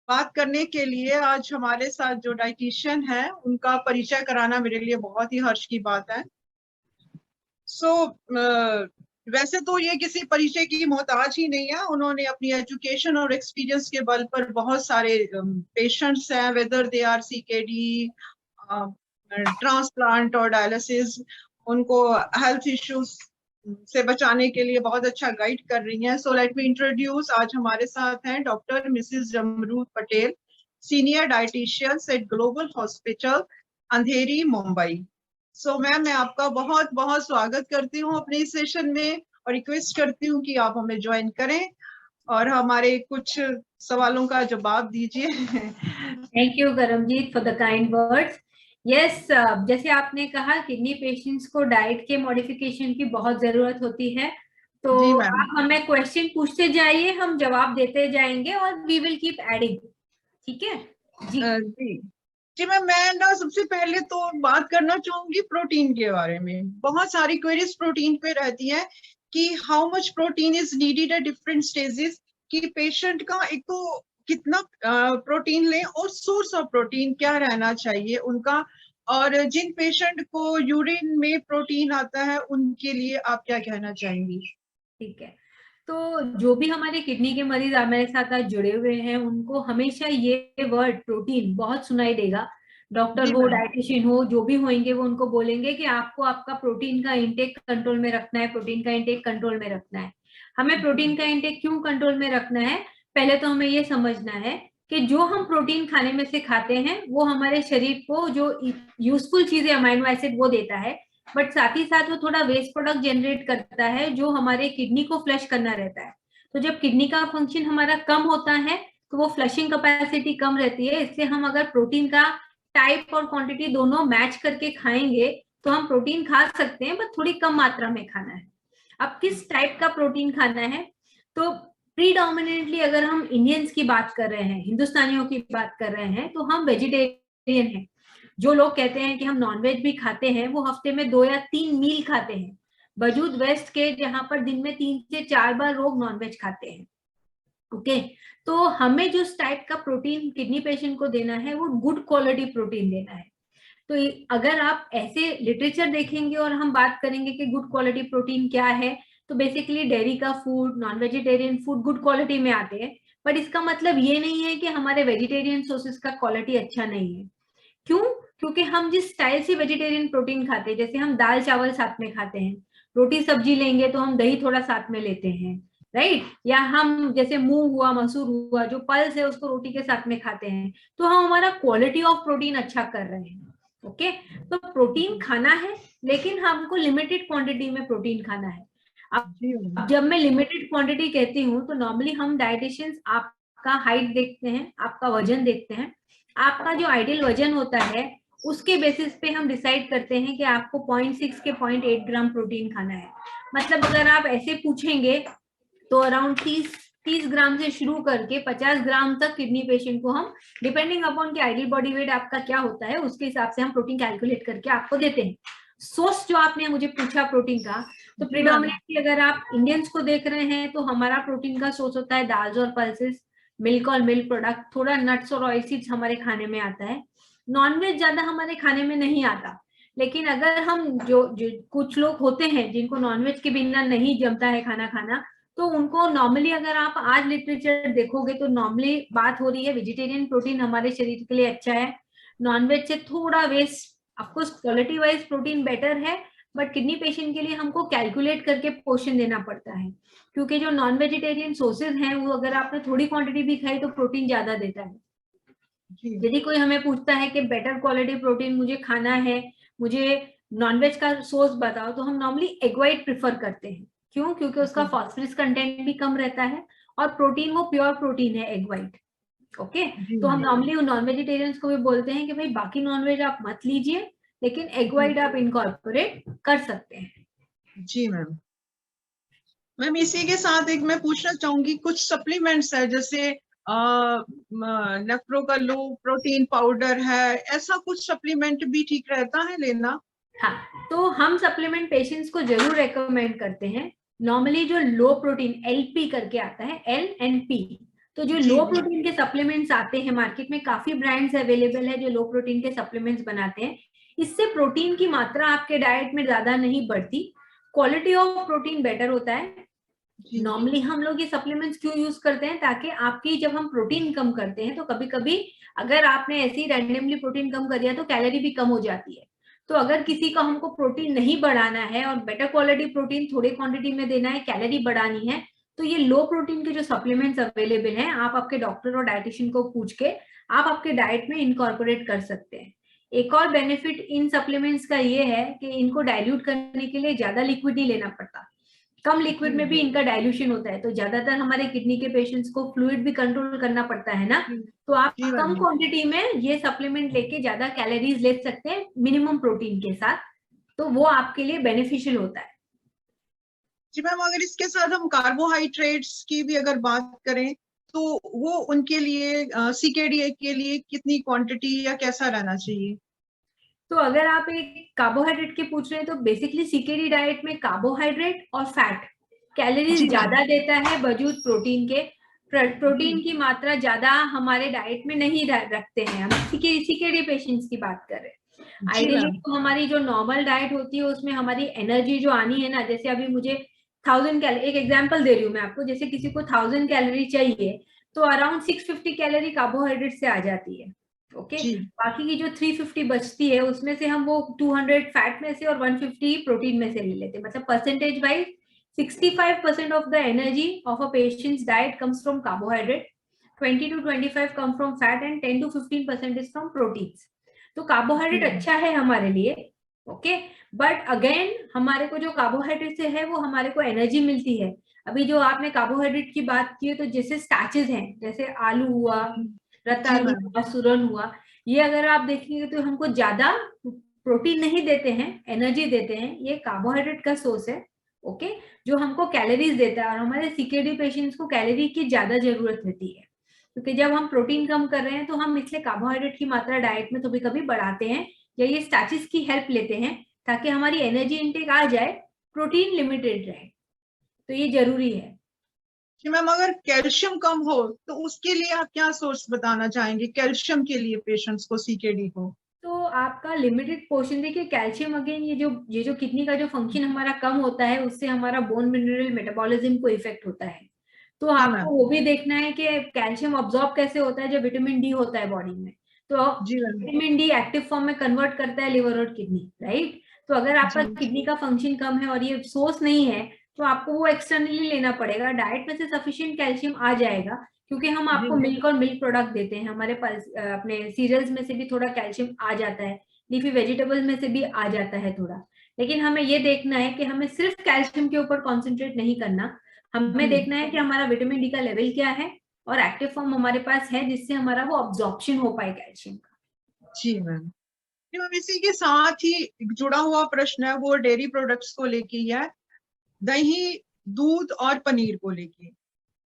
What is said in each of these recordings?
बात करने के लिए। आज हमारे साथ जो डाइटिशियन है उनका परिचय कराना मेरे लिए बहुत ही हर्ष की बात है। सो वैसे तो ये किसी परिचय की मोहताज ही नहीं है। उन्होंने अपनी एजुकेशन और एक्सपीरियंस के बल पर बहुत सारे पेशेंट्स हैं, whether they are CKD, transplant और डायलिसिस, उनको हेल्थ इश्यूज से बचाने के लिए बहुत अच्छा गाइड कर रही हैं। सो लेट मी इंट्रोड्यूस, आज हमारे साथ हैं doctor Mrs Jamrud Patel, senior dietitian eight global hospital अंधेरी, मुंबई। सो मैम, मैं आपका बहुत बहुत स्वागत करती हूँ अपने इस सेशन में और रिक्वेस्ट करती हूँ कि आप हमें ज्वाइन करें और हमारे कुछ सवालों का जवाब दीजिए। Thank you Karamjeet for the kind words. Yes, जैसे आपने कहा किडनी पेशेंट्स को डाइट के मॉडिफिकेशन की बहुत जरूरत होती है, तो जी मैम। आप हमें क्वेश्चन पूछते जाइए, हम जवाब देते जाएंगे और वी विल कीप एडिंग। ठीक है जी। जी जी मैम, मैं ना सबसे पहले तो बात करना चाहूंगी प्रोटीन के बारे में। बहुत सारी क्वेरीज प्रोटीन पे रहती है कि how much protein is needed at different stages, कि पेशेंट का एक तो कितना प्रोटीन लें और सोर्स ऑफ प्रोटीन क्या रहना चाहिए उनका। और जिन पेशेंट को यूरिन में प्रोटीन आता है उनके लिए आप क्या कहना चाहेंगी? ठीक है, तो जो भी हमारे किडनी के मरीज हमारे साथ आज जुड़े हुए हैं उनको हमेशा ये वर्ड प्रोटीन बहुत सुनाई देगा। डॉक्टर जी हो, मैम। डाइटिशियन हो, जो भी होंगे वो उनको बोलेंगे कि आपको आपका प्रोटीन का इंटेक कंट्रोल में रखना है, प्रोटीन का इंटेक कंट्रोल में रखना है। हमें प्रोटीन का इंटेक क्यों कंट्रोल में रखना है? पहले तो हमें ये समझना है कि जो हम प्रोटीन खाने में से खाते हैं वो हमारे शरीर को जो यूजफुल चीजें अमाइनो एसिड वो देता है, बट साथ ही साथ वो थोड़ा वेस्ट प्रोडक्ट जनरेट करता है जो हमारे किडनी को फ्लश करना रहता है। तो जब किडनी का फंक्शन हमारा कम होता है तो वो फ्लशिंग कैपेसिटी कम रहती है, इसलिए हम अगर प्रोटीन का टाइप और क्वांटिटी दोनों मैच करके खाएंगे तो हम प्रोटीन खा सकते हैं, बट थोड़ी कम मात्रा में खाना है। अब किस टाइप का प्रोटीन खाना है? तो प्रीडोमिनेटली अगर हम इंडियंस की बात कर रहे हैं, हिंदुस्तानियों की बात कर रहे हैं, तो हम वेजिटेरियन हैं। जो लोग कहते हैं कि हम नॉनवेज भी खाते हैं वो हफ्ते में 2 या 3 मील खाते हैं, वजूद वेस्ट के जहां पर दिन में 3 से 4 बार लोग नॉनवेज खाते हैं। ओके, तो हमें जो टाइप का प्रोटीन किडनी पेशेंट को देना है वो गुड क्वालिटी प्रोटीन देना है। तो अगर आप ऐसे लिटरेचर देखेंगे और हम बात करेंगे कि गुड क्वालिटी प्रोटीन क्या है, तो बेसिकली डेयरी का food, non vegetarian food good quality में आते हैं। बट इसका मतलब ये नहीं है कि हमारे वेजिटेरियन सोर्सेज का क्वालिटी अच्छा नहीं है। क्यों? क्योंकि हम जिस स्टाइल से वेजिटेरियन प्रोटीन खाते हैं, जैसे हम दाल चावल साथ में खाते हैं, रोटी सब्जी लेंगे तो हम दही थोड़ा साथ में लेते हैं, राइट? या हम जैसे मूंग हुआ, मसूर हुआ, जो पल्स है उसको रोटी के साथ में खाते हैं, तो हम हमारा क्वालिटी ऑफ प्रोटीन अच्छा कर रहे हैं। ओके, तो प्रोटीन खाना है लेकिन हमको लिमिटेड क्वांटिटी में प्रोटीन खाना है। जी अब जब मैं लिमिटेड क्वांटिटी कहती हूँ तो नॉर्मली हम डाइटिशियंस आपका हाइट देखते हैं, आपका वजन देखते हैं। आपका जो आइडियल वजन होता है उसके बेसिस पे हम डिसाइड करते हैं कि आपको 0.6 के 0.8 ग्राम प्रोटीन खाना है। मतलब अगर आप ऐसे पूछेंगे तो अराउंड 30 ग्राम से शुरू करके 50 ग्राम तक किडनी पेशेंट को हम, डिपेंडिंग अपॉन कि आइडियल बॉडी वेट आपका क्या होता है, उसके हिसाब से हम प्रोटीन कैलकुलेट करके आपको देते हैं। सोर्स जो आपने मुझे पूछा प्रोटीन का, तो जी मैम। प्रिडोमिनेटली अगर आप इंडियंस को देख रहे हैं तो हमारा प्रोटीन का सोर्स होता है दाल्स और पल्सेस, मिल्क और मिल्क प्रोडक्ट, थोड़ा नट्स और ऑयल सीड्स हमारे खाने में आता है। नॉनवेज ज्यादा हमारे खाने में नहीं आता, लेकिन अगर हम जो कुछ लोग होते हैं जिनको नॉनवेज के बिना नहीं जमता है खाना खाना, तो उनको नॉर्मली अगर आप आज लिटरेचर देखोगे तो नॉर्मली बात हो रही है वेजिटेरियन प्रोटीन हमारे शरीर के लिए अच्छा है, नॉनवेज से थोड़ा वेस्ट। Of course quality wise protein better है, बट किडनी पेशेंट के लिए हमको कैलकुलेट करके पोर्शन देना पड़ता है, क्योंकि जो नॉन वेजिटेरियन सोर्सेज हैं वो अगर आपने थोड़ी क्वांटिटी भी खाई तो प्रोटीन ज्यादा देता है। जी यदि कोई हमें पूछता है कि बेटर क्वालिटी प्रोटीन मुझे खाना है, मुझे नॉनवेज का सोर्स बताओ, तो हम नॉर्मली एग व्हाइट प्रिफर करते हैं। क्यों? क्योंकि उसका जी फॉस्फोरस कंटेंट भी कम रहता है और प्रोटीन वो प्योर प्रोटीन है एग व्हाइट। ओके, जी तो हम नॉर्मली नॉन वेजिटेरियंस को भी बोलते हैं कि भाई बाकी नॉनवेज आप मत लीजिए, लेकिन एग व्हाइट आप इनकॉर्पोरेट कर सकते हैं। जी मैम। मैम, इसी के साथ एक मैं पूछना चाहूंगी, कुछ सप्लीमेंट्स है जैसे नेफ्रो का लो प्रोटीन पाउडर है, ऐसा कुछ सप्लीमेंट भी ठीक रहता है लेना? हाँ, तो हम सप्लीमेंट पेशेंट्स को जरूर रेकमेंड करते हैं। नॉर्मली जो लो प्रोटीन LP करके आता है, L and P, तो जो जी लो जी प्रोटीन के सप्लीमेंट्स आते हैं मार्केट में, काफी ब्रांड्स अवेलेबल है जो लो प्रोटीन के सप्लीमेंट्स बनाते हैं। इससे प्रोटीन की मात्रा आपके डाइट में ज्यादा नहीं बढ़ती, क्वालिटी ऑफ प्रोटीन बेटर होता है। जी नॉर्मली हम लोग ये सप्लीमेंट्स क्यों यूज करते हैं, ताकि आपकी जब हम प्रोटीन कम करते हैं तो कभी कभी अगर आपने ऐसे ही रैंडमली प्रोटीन कम कर दिया तो कैलोरी भी कम हो जाती है। तो अगर किसी का हमको प्रोटीन नहीं बढ़ाना है और बेटर क्वालिटी प्रोटीन थोड़ी क्वांटिटी में देना है, कैलोरी बढ़ानी है, तो ये लो प्रोटीन के जो सप्लीमेंट्स अवेलेबल हैं, आप आपके डॉक्टर और डाइटिशियन को पूछ के आप आपके डाइट में इनकॉर्पोरेट कर सकते हैं। एक और बेनिफिट इन सप्लीमेंट्स का ये है कि इनको डाइल्यूट करने के लिए ज्यादा लिक्विड नहीं लेना पड़ता, कम लिक्विड में भी इनका डाइल्यूशन होता है। तो ज्यादातर हमारे किडनी के पेशेंट्स को फ्लूइड भी कंट्रोल करना पड़ता है ना, तो आप जी कम मैम। क्वांटिटी में ये सप्लीमेंट लेके ज्यादा कैलोरीज ले सकते हैं मिनिमम प्रोटीन के साथ, तो वो आपके लिए बेनिफिशियल होता है। जी मैम, अगर इसके साथ हम कार्बोहाइड्रेट्स की भी अगर बात करें तो वो उनके लिए सीकेडी के लिए कितनी क्वांटिटी या कैसा रहना चाहिए? तो अगर आप एक कार्बोहाइड्रेट के पूछ रहे हैं तो बेसिकली सीकेडी डाइट में कार्बोहाइड्रेट और फैट कैलोरीज जी मैम। ज्यादा देता है बजूद प्रोटीन के। प्रोटीन जी की मात्रा ज्यादा हमारे डाइट में नहीं रखते हैं, हम सीकेडी पेशेंट्स की बात कर रहे हैं। जी आइडियली मैम। तो हमारी जो नॉर्मल डाइट होती है उसमें हमारी एनर्जी जो आनी है ना, जैसे अभी मुझे 1000 कैलोरी, एक एग्जांपल दे रही हूँ मैं आपको, जैसे किसी को 1000 कैलोरी चाहिए तो अराउंड 650 कैलोरी कार्बोहाइड्रेट से आ जाती है। ओके, जी बाकी की जो 350 बचती है उसमें से हम वो 200 फैट में से और 150 प्रोटीन में से ले लेते हैं। मतलब percentage wise 65% of the energy of a patient's diet comes from carbohydrate, 20 to 25 come from fat and 10 to 15% is from proteins. तो कार्बोहाइड्रेट अच्छा है हमारे लिए, ओके, बट अगेन हमारे को जो कार्बोहाइड्रेट से है वो हमारे को एनर्जी मिलती है। अभी जो आपने कार्बोहाइड्रेट की बात की है, तो जैसे स्टार्चेस हैं, जैसे आलू हुआ, जी रतालू मैम। हुआ, सुरन हुआ, ये अगर आप देखेंगे तो हमको ज्यादा प्रोटीन नहीं देते हैं, एनर्जी देते हैं, ये कार्बोहाइड्रेट का सोर्स है। ओके, जो हमको कैलोरीज देता है, और हमारे सीकेडी पेशेंट्स को कैलोरी की ज्यादा जरूरत रहती है, क्योंकि जब हम प्रोटीन कम कर रहे हैं तो हम इसलिए कार्बोहाइड्रेट की मात्रा डाइट में कभी कभी बढ़ाते हैं या ये स्टार्चेस की हेल्प लेते हैं ताकि हमारी एनर्जी इनटेक आ जाए, प्रोटीन लिमिटेड रहे, तो ये जरूरी है। जी मैम, अगर कैल्शियम कम हो तो उसके लिए आप क्या सोर्स बताना चाहेंगे कैल्शियम के लिए पेशेंट्स को, सीकेडी को? तो आपका लिमिटेड पोर्शन, देखिए कैल्शियम अगेन ये जो किडनी का जो फंक्शन हमारा कम होता है उससे हमारा बोन मिनरल मेटाबॉलिज्म को इफेक्ट होता है। तो जी आपको मैम। वो भी देखना है कि कैल्शियम ऑब्जॉर्ब कैसे होता है जब विटामिन डी होता है बॉडी में। तो जी ma'am. Vitamin D active form में कन्वर्ट करता है लिवर और किडनी, राइट। तो अगर आपका जी किडनी का फंक्शन कम है और ये सोर्स नहीं है तो आपको वो एक्सटर्नली लेना पड़ेगा। डाइट में से सफिशिएंट कैल्शियम आ जाएगा क्योंकि हम जी आपको मिल्क और मिल्क प्रोडक्ट देते हैं, हमारे पास अपने सीरियल्स में से भी थोड़ा कैल्शियम आ जाता है, लीफी वेजिटेबल्स में से भी आ जाता है थोड़ा। लेकिन हमें ये देखना है कि हमें सिर्फ कैल्शियम के ऊपर कॉन्सेंट्रेट नहीं करना, हमें जी देखना है कि हमारा विटामिन डी का लेवल क्या है और एक्टिव फॉर्म हमारे पास है जिससे हमारा वो अब्जॉर्प्शन हो पाए कैल्शियम का। जी मैम। जी मैम, इसी के साथ ही एक जुड़ा हुआ प्रश्न है, वो डेयरी प्रोडक्ट्स को लेके ही है, दही, दूध और पनीर को लेके।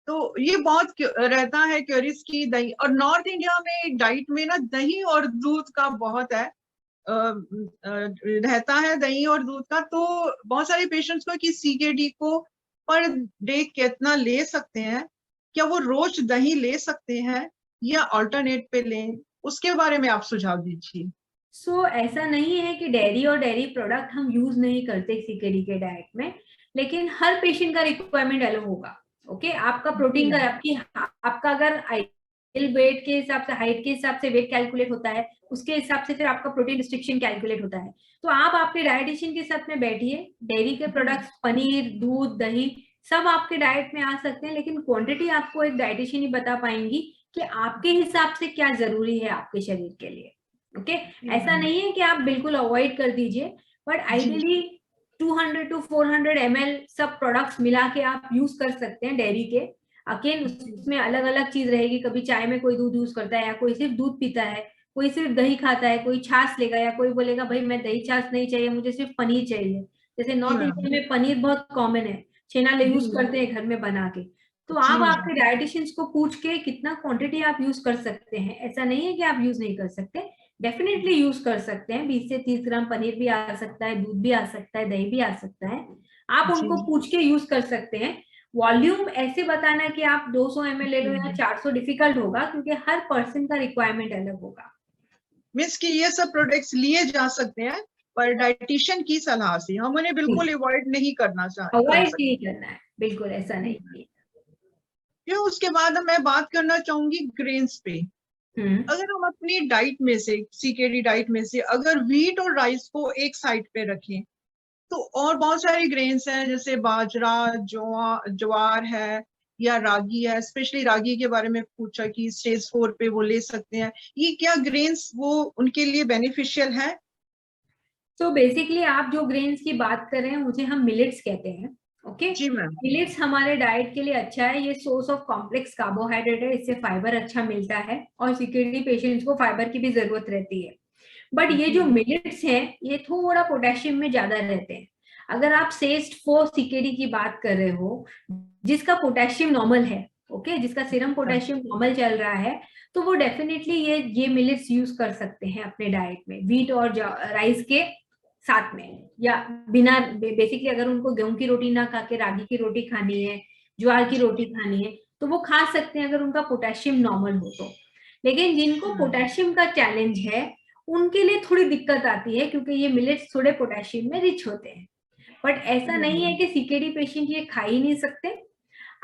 तो ये बहुत रहता है क्यूरीज की दही, और नॉर्थ इंडिया में डाइट में ना दही और दूध का बहुत है, रहता है दही और दूध का। तो बहुत सारे पेशेंट्स को कि सीकेडी को पर डे कितना ले सकते हैं, क्या वो रोज दही ले सकते हैं या अल्टरनेट पे लें, उसके बारे में आप सुझाव दीजिए। ऐसा नहीं है कि डेयरी और डेयरी प्रोडक्ट हम यूज नहीं करते सीकेडी के डाइट में, लेकिन हर पेशेंट का रिक्वायरमेंट अलग होगा। ओके, आपका जी प्रोटीन का मैम। आपका अगर आइडियल वेट के हिसाब से, हाइट के हिसाब से वेट कैलकुलेट होता है, उसके हिसाब से फिर आपका प्रोटीन रिस्ट्रिक्शन कैलकुलेट होता है। तो आप आपके डाइटिशियन के साथ में बैठिए, डेयरी के प्रोडक्ट्स, पनीर, दूध, दही सब आपके डाइट में आ सकते हैं, लेकिन क्वांटिटी आपको एक डाइटिशियन ही बता पाएंगी कि आपके हिसाब से क्या जरूरी है आपके शरीर के लिए। ओके, ऐसा नहीं है कि आप बिल्कुल अवॉइड कर दीजिए, बट जी आइडियली 200 to 400 ml सब प्रोडक्ट्स मिला के आप यूज कर सकते हैं डेयरी के। अगेन उसमें अलग अलग चीज रहेगी, कभी चाय में कोई दूध यूज करता है या कोई सिर्फ दूध पीता है, कोई सिर्फ दही खाता है, कोई छाछ लेगा या कोई बोलेगा भाई मैं दही छाछ नहीं चाहिए, मुझे सिर्फ पनीर चाहिए। जैसे जी नॉर्थ मैम। इंडिया में पनीर बहुत कॉमन है, छेना ले यूज करते हैं घर में बना के। तो जी आप मैम। आपके डाइटिशियंस को पूछ के कितना क्वांटिटी आप यूज कर सकते हैं, ऐसा नहीं है कि आप यूज नहीं कर सकते, डेफिनेटली यूज कर सकते हैं। 20 से 30 ग्राम पनीर भी आ सकता है, दूध भी आ सकता है, दही भी आ सकता है, आप जी उनको पूछ के यूज कर सकते हैं। वॉल्यूम ऐसे बताना कि आप 200 ml ले लो या 400 डिफिकल्ट होगा, क्योंकि हर पर्सन का रिक्वायरमेंट अलग होगा। मीन्स कि ये सब प्रोडक्ट्स लिए जा सकते हैं, पर डाइटिशियन की सलाह से, हम उन्हें बिल्कुल अवॉइड नहीं कर अवॉइड सकते। नहीं करना है, बिल्कुल ऐसा नहीं है। फिर उसके बाद मैं बात करना चाहूंगी ग्रेन्स पे। अगर हम अपनी डाइट में से, सीकेडी डाइट में से अगर व्हीट और राइस को एक साइड पे रखें, तो और बहुत सारे ग्रेन्स हैं जैसे बाजरा, ज्वार है या रागी है। स्पेशली रागी के बारे में पूछा कि स्टेज 4 पे वो ले सकते हैं, ये क्या ग्रेन्स वो उनके लिए बेनिफिशियल है? तो बेसिकली आप जो ग्रेन्स की बात कर रहे हैं मुझे हम मिलेट्स कहते हैं। ओके, जी मैम। मिलेट्स हमारे डाइट के लिए अच्छा है, ये सोर्स ऑफ कॉम्प्लेक्स कार्बोहाइड्रेट है, इससे फाइबर अच्छा मिलता है और सीकेडी पेशेंट्स को फाइबर की भी जरूरत रहती है। बट ये जो मिलेट्स हैं ये थोड़ा पोटेशियम में ज्यादा रहते हैं। अगर आप सेस्ट 4 सीकेडी की बात कर रहे हो जिसका पोटेशियम नॉर्मल है, ओके, जिसका सीरम पोटेशियम नॉर्मल चल रहा है, तो वो डेफिनेटली ये मिलेट्स यूज कर सकते हैं अपने डाइट में, व्हीट और राइस के साथ में, या बिना। बेसिकली अगर उनको गेहूं की रोटी ना खा के रागी की रोटी खानी है, ज्वार की रोटी खानी है, तो वो खा सकते हैं अगर उनका पोटेशियम नॉर्मल हो तो। लेकिन जिनको पोटेशियम का चैलेंज है उनके लिए थोड़ी दिक्कत आती है, क्योंकि ये मिलेट्स थोड़े पोटेशियम में रिच होते हैं। बट ऐसा नहीं है कि सीकेडी पेशेंट ये खा ही नहीं सकते।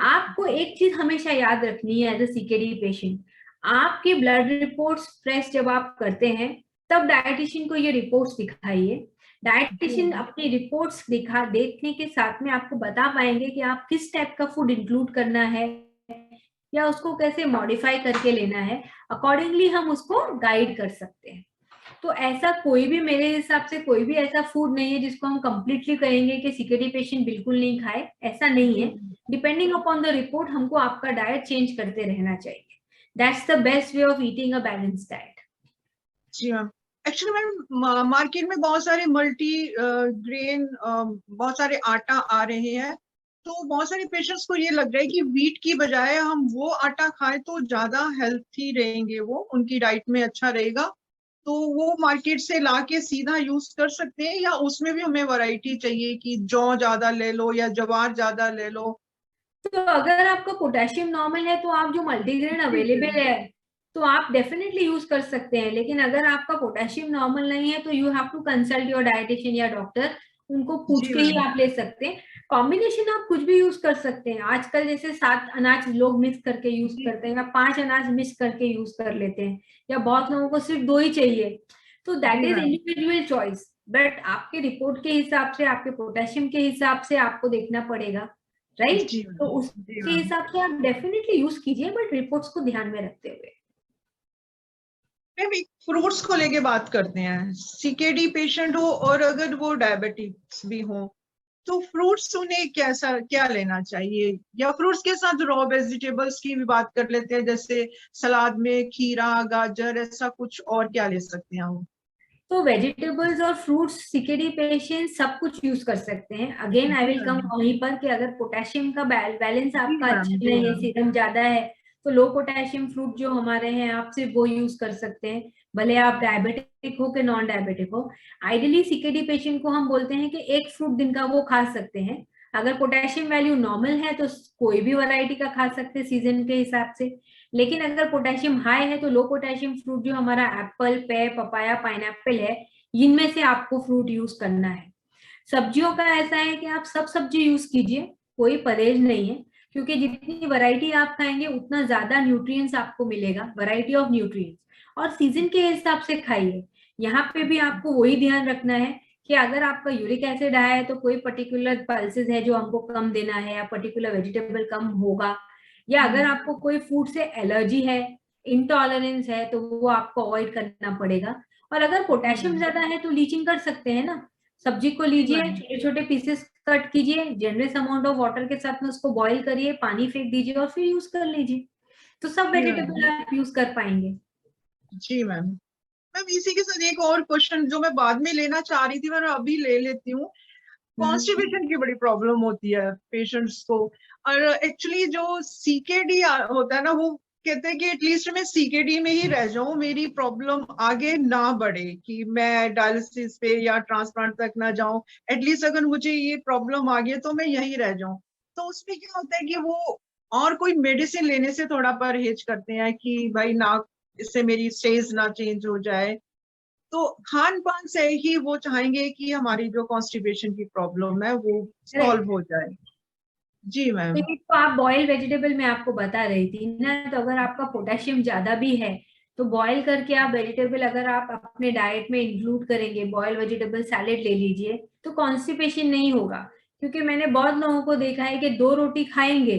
आपको एक चीज हमेशा याद रखनी है एज अ सीकेडी पेशेंट, आपके ब्लड रिपोर्ट्स प्रेस जब आप करते हैं तब डायटिशियन को ये रिपोर्ट्स दिखाइए। डायटिशियन अपनी रिपोर्ट्स देखने के साथ में आपको बता पाएंगे कि आप किस टाइप का फूड इंक्लूड करना है या उसको कैसे मॉडिफाई करके लेना है, अकॉर्डिंगली हम उसको गाइड कर सकते हैं। तो ऐसा कोई भी, मेरे हिसाब से कोई भी ऐसा फूड नहीं है जिसको हम कंप्लीटली कहेंगे कि सीकेडी पेशेंट बिल्कुल नहीं खाए, ऐसा नहीं है। डिपेंडिंग अपॉन द रिपोर्ट हमको आपका डाइट चेंज करते रहना चाहिए। That's the best way of eating a balance diet. जी मैम। एक्चुअली मैम मार्केट में बहुत सारे मल्टी ग्रेन, बहुत सारे आटा आ रहे हैं, तो बहुत सारे पेशेंट्स को ये लग रहा है कि व्हीट की बजाय हम वो आटा खाएं तो ज्यादा हेल्थी रहेंगे, वो उनकी डाइट में अच्छा रहेगा। तो वो मार्केट से लाके सीधा यूज कर सकते हैं, या उसमें भी हमें वैरायटी चाहिए कि जौ ज्यादा ले लो या ज्वार ज्यादा ले लो? तो अगर आपका पोटेशियम नॉर्मल है तो आप जो मल्टीग्रेन अवेलेबल है तो आप डेफिनेटली यूज कर सकते हैं। लेकिन अगर आपका पोटेशियम नॉर्मल नहीं है तो you have to consult your dietitian या डॉक्टर, उनको पूछ जी के ही मैम। आप ले सकते हैं। कॉम्बिनेशन आप कुछ भी यूज कर सकते हैं। आजकल जैसे 7 अनाज लोग मिक्स करके यूज करते हैं या 5 अनाज मिक्स करके यूज कर लेते हैं, या बहुत लोगों को सिर्फ 2 ही चाहिए। तो that is individual choice, but आपके रिपोर्ट के हिसाब से, आपके पोटेशियम के हिसाब से आपको देखना पड़ेगा, राइट? जी तो मैम। जी उसके मैम। हिसाब से आप डेफिनेटली यूज कीजिए, बट रिपोर्ट्स को ध्यान में रखते हुए। मैम एक फ्रूट्स को लेके बात करते हैं। सीकेडी पेशेंट हो और अगर वो डायबिटिक्स भी हो, तो फ्रूट्स उन्हें कैसा क्या लेना चाहिए? या फ्रूट्स के साथ रॉ वेजिटेबल्स की भी बात कर लेते हैं, जैसे सलाद में खीरा, गाजर, ऐसा कुछ, और क्या ले सकते हैं हम? तो वेजिटेबल्स और फ्रूट्स सीकेडी पेशेंट सब कुछ यूज कर सकते हैं। अगेन आई जी विल कम मैम। वहीं पर कि अगर पोटेशियम का बैलेंस जी आपका मैम। अच्छा जी नहीं है, मैम। सीरम ज्यादा है, तो लो पोटेशियम फ्रूट जो हमारे हैं आप सिर्फ वो यूज कर सकते हैं, भले आप डायबिटिक हो कि नॉन डायबिटिक हो। आइडियली सीकेडी पेशेंट को हम बोलते हैं कि एक फ्रूट दिन का वो खा सकते हैं। अगर पोटेशियम वैल्यू नॉर्मल है तो कोई भी वैरायटी का खा सकते हैं सीजन के हिसाब से। लेकिन अगर पोटेशियम हाई है तो लो पोटेशियम फ्रूट जो हमारा एप्पल, पेय, पपाया, पाइनएप्पल है, इनमें से आपको फ्रूट यूज करना है। सब्जियों का ऐसा है कि आप सब सब्जी यूज कीजिए, कोई परहेज नहीं है, क्योंकि जितनी वैरायटी आप खाएंगे उतना ज्यादा न्यूट्रिएंट्स आपको मिलेगा, वैरायटी ऑफ न्यूट्रिएंट्स। और सीजन के हिसाब से खाइए। यहाँ पे भी आपको वही ध्यान रखना है कि अगर आपका यूरिक एसिड हाई है तो कोई पर्टिकुलर पल्सेस है जो हमको कम देना है, या पर्टिकुलर वेजिटेबल कम होगा, या अगर आपको कोई फूड से एलर्जी है, इंटॉलरेंस है, तो वो आपको अवॉइड करना पड़ेगा। और अगर पोटेशियम ज्यादा है तो लीचिंग कर सकते हैं ना, सब्जी को लीजिए, छोटे छोटे पीसेस कट कीजिए, जनरस अमाउंट ऑफ वाटर के साथ में उसको बॉईल करिए, पानी फेंक दीजिए और फिर यूज कर लीजिए, तो सब वेजिटेबल आप यूज कर पाएंगे। जी मैम। मैम इसी के साथ एक और क्वेश्चन जो मैं बाद में लेना चाह रही थी, मैं अभी ले लेती हूँ। कॉन्स्टिपेशन की बड़ी प्रॉब्लम होती है पेशेंट्स को, और एक्चुअली जो सीकेडी होता है ना, वो कहते हैं कि एटलीस्ट मैं सीकेडी में ही रह जाऊं, मेरी प्रॉब्लम आगे ना बढ़े, कि मैं डायलिसिस पे या ट्रांसप्लांट तक ना जाऊं, एटलीस्ट अगर मुझे ये प्रॉब्लम आ गई तो मैं यहीं रह जाऊं। तो उसमें क्या होता है कि वो और कोई मेडिसिन लेने से थोड़ा परहेज करते हैं कि भाई ना, इससे मेरी स्टेज ना चेंज हो जाए। तो खान पान से ही वो चाहेंगे कि हमारी जो कॉन्स्टिपेशन की प्रॉब्लम है वो सॉल्व हो जाए। जी तो मैम। ये तो आप बॉयल वेजिटेबल में आपको बता रही थी ना, तो अगर आपका पोटेशियम ज्यादा भी है तो बॉयल करके आप वेजिटेबल अगर आप अपने डाइट में इंक्लूड करेंगे, बॉयल वेजिटेबल सैलेड ले लीजिए, तो कॉन्स्टिपेशन नहीं होगा। क्योंकि मैंने बहुत लोगों को देखा है कि 2 रोटी खाएंगे,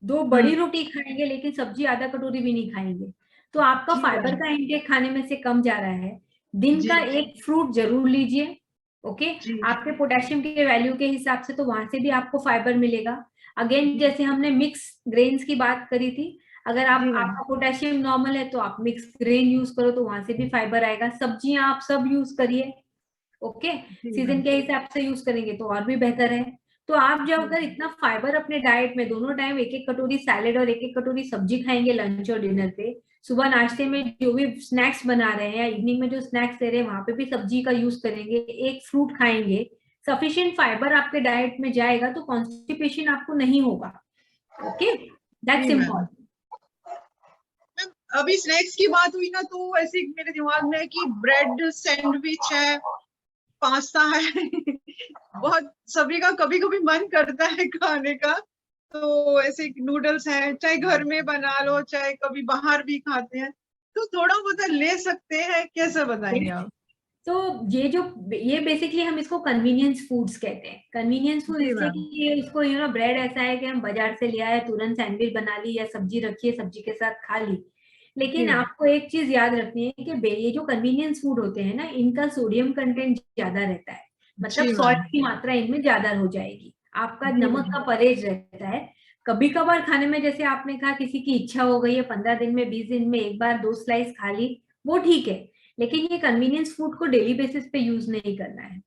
2 बड़ी रोटी खाएंगे, लेकिन सब्जी आधा कटोरी भी नहीं खाएंगे। तो आपका जी फाइबर मैम। का इंटेक खाने में से कम जा रहा है। दिन जी का एक फ्रूट जरूर लीजिए। ओके। जी आपके पोटेशियम के वैल्यू के हिसाब से तो वहां से भी आपको फाइबर मिलेगा। अगेन जी जैसे हमने मिक्स ग्रेन्स की बात करी थी, अगर आप जी मैम। आपका पोटेशियम नॉर्मल है तो आप मिक्स ग्रेन यूज करो, तो वहां से भी फाइबर आएगा। सब्जियां आप सब यूज करिए। ओके। जी सीजन मैम। के हिसाब से यूज करेंगे तो और भी बेहतर है। तो आप जब जी अगर इतना फाइबर अपने डाइट में दोनों टाइम एक एक कटोरी सैलेड और एक एक कटोरी सब्जी खाएंगे लंच और डिनर पे, सुबह नाश्ते में जो भी स्नैक्स बना रहे हैं या इवनिंग में जो स्नैक्स दे रहे हैं वहां पे भी सब्जी का यूज करेंगे, एक फ्रूट खाएंगे, सफिशिएंट फाइबर आपके डाइट में जाएगा, तो कॉन्स्टिपेशन आपको नहीं होगा। ओके, दैट्स जी मैम। इम्पोर्टेंट। मैम, अभी स्नैक्स की बात हुई ना, तो ऐसे मेरे दिमाग में है कि ब्रेड सैंडविच है, पास्ता है। बहुत सभी का कभी कभी मन करता है खाने का। तो ऐसे नूडल्स हैं, चाहे घर में बना लो चाहे कभी बाहर भी खाते हैं, तो थोड़ा बहुत ले सकते हैं, कैसे बताएंगे आप? तो ये बेसिकली हम इसको कन्वीनियंस फूड्स कहते हैं। कन्वीनियंस फूड जी इसलिए मैम। कि ये इसको ब्रेड ऐसा है कि हम बाजार से ले आए, तुरंत सैंडविच बना ली या सब्जी रखी है सब्जी के साथ खा ली। लेकिन जी आपको एक चीज याद रखनी है कि ये जो कन्वीनियंस फूड होते हैं ना, इनका सोडियम कंटेंट ज्यादा रहता है। मतलब जी सॉल्ट मैम। की मात्रा इनमें ज्यादा हो जाएगी। आपका जी नमक मैम। का परहेज रहता है। कभी कभार खाने में, जैसे आपने कहा किसी की इच्छा हो गई है 15 दिन में 20 दिन में एक बार 2 स्लाइस खा ली, वो ठीक है। लेकिन ये कन्वीनियंस फूड को डेली बेसिस पे यूज नहीं करना है। जी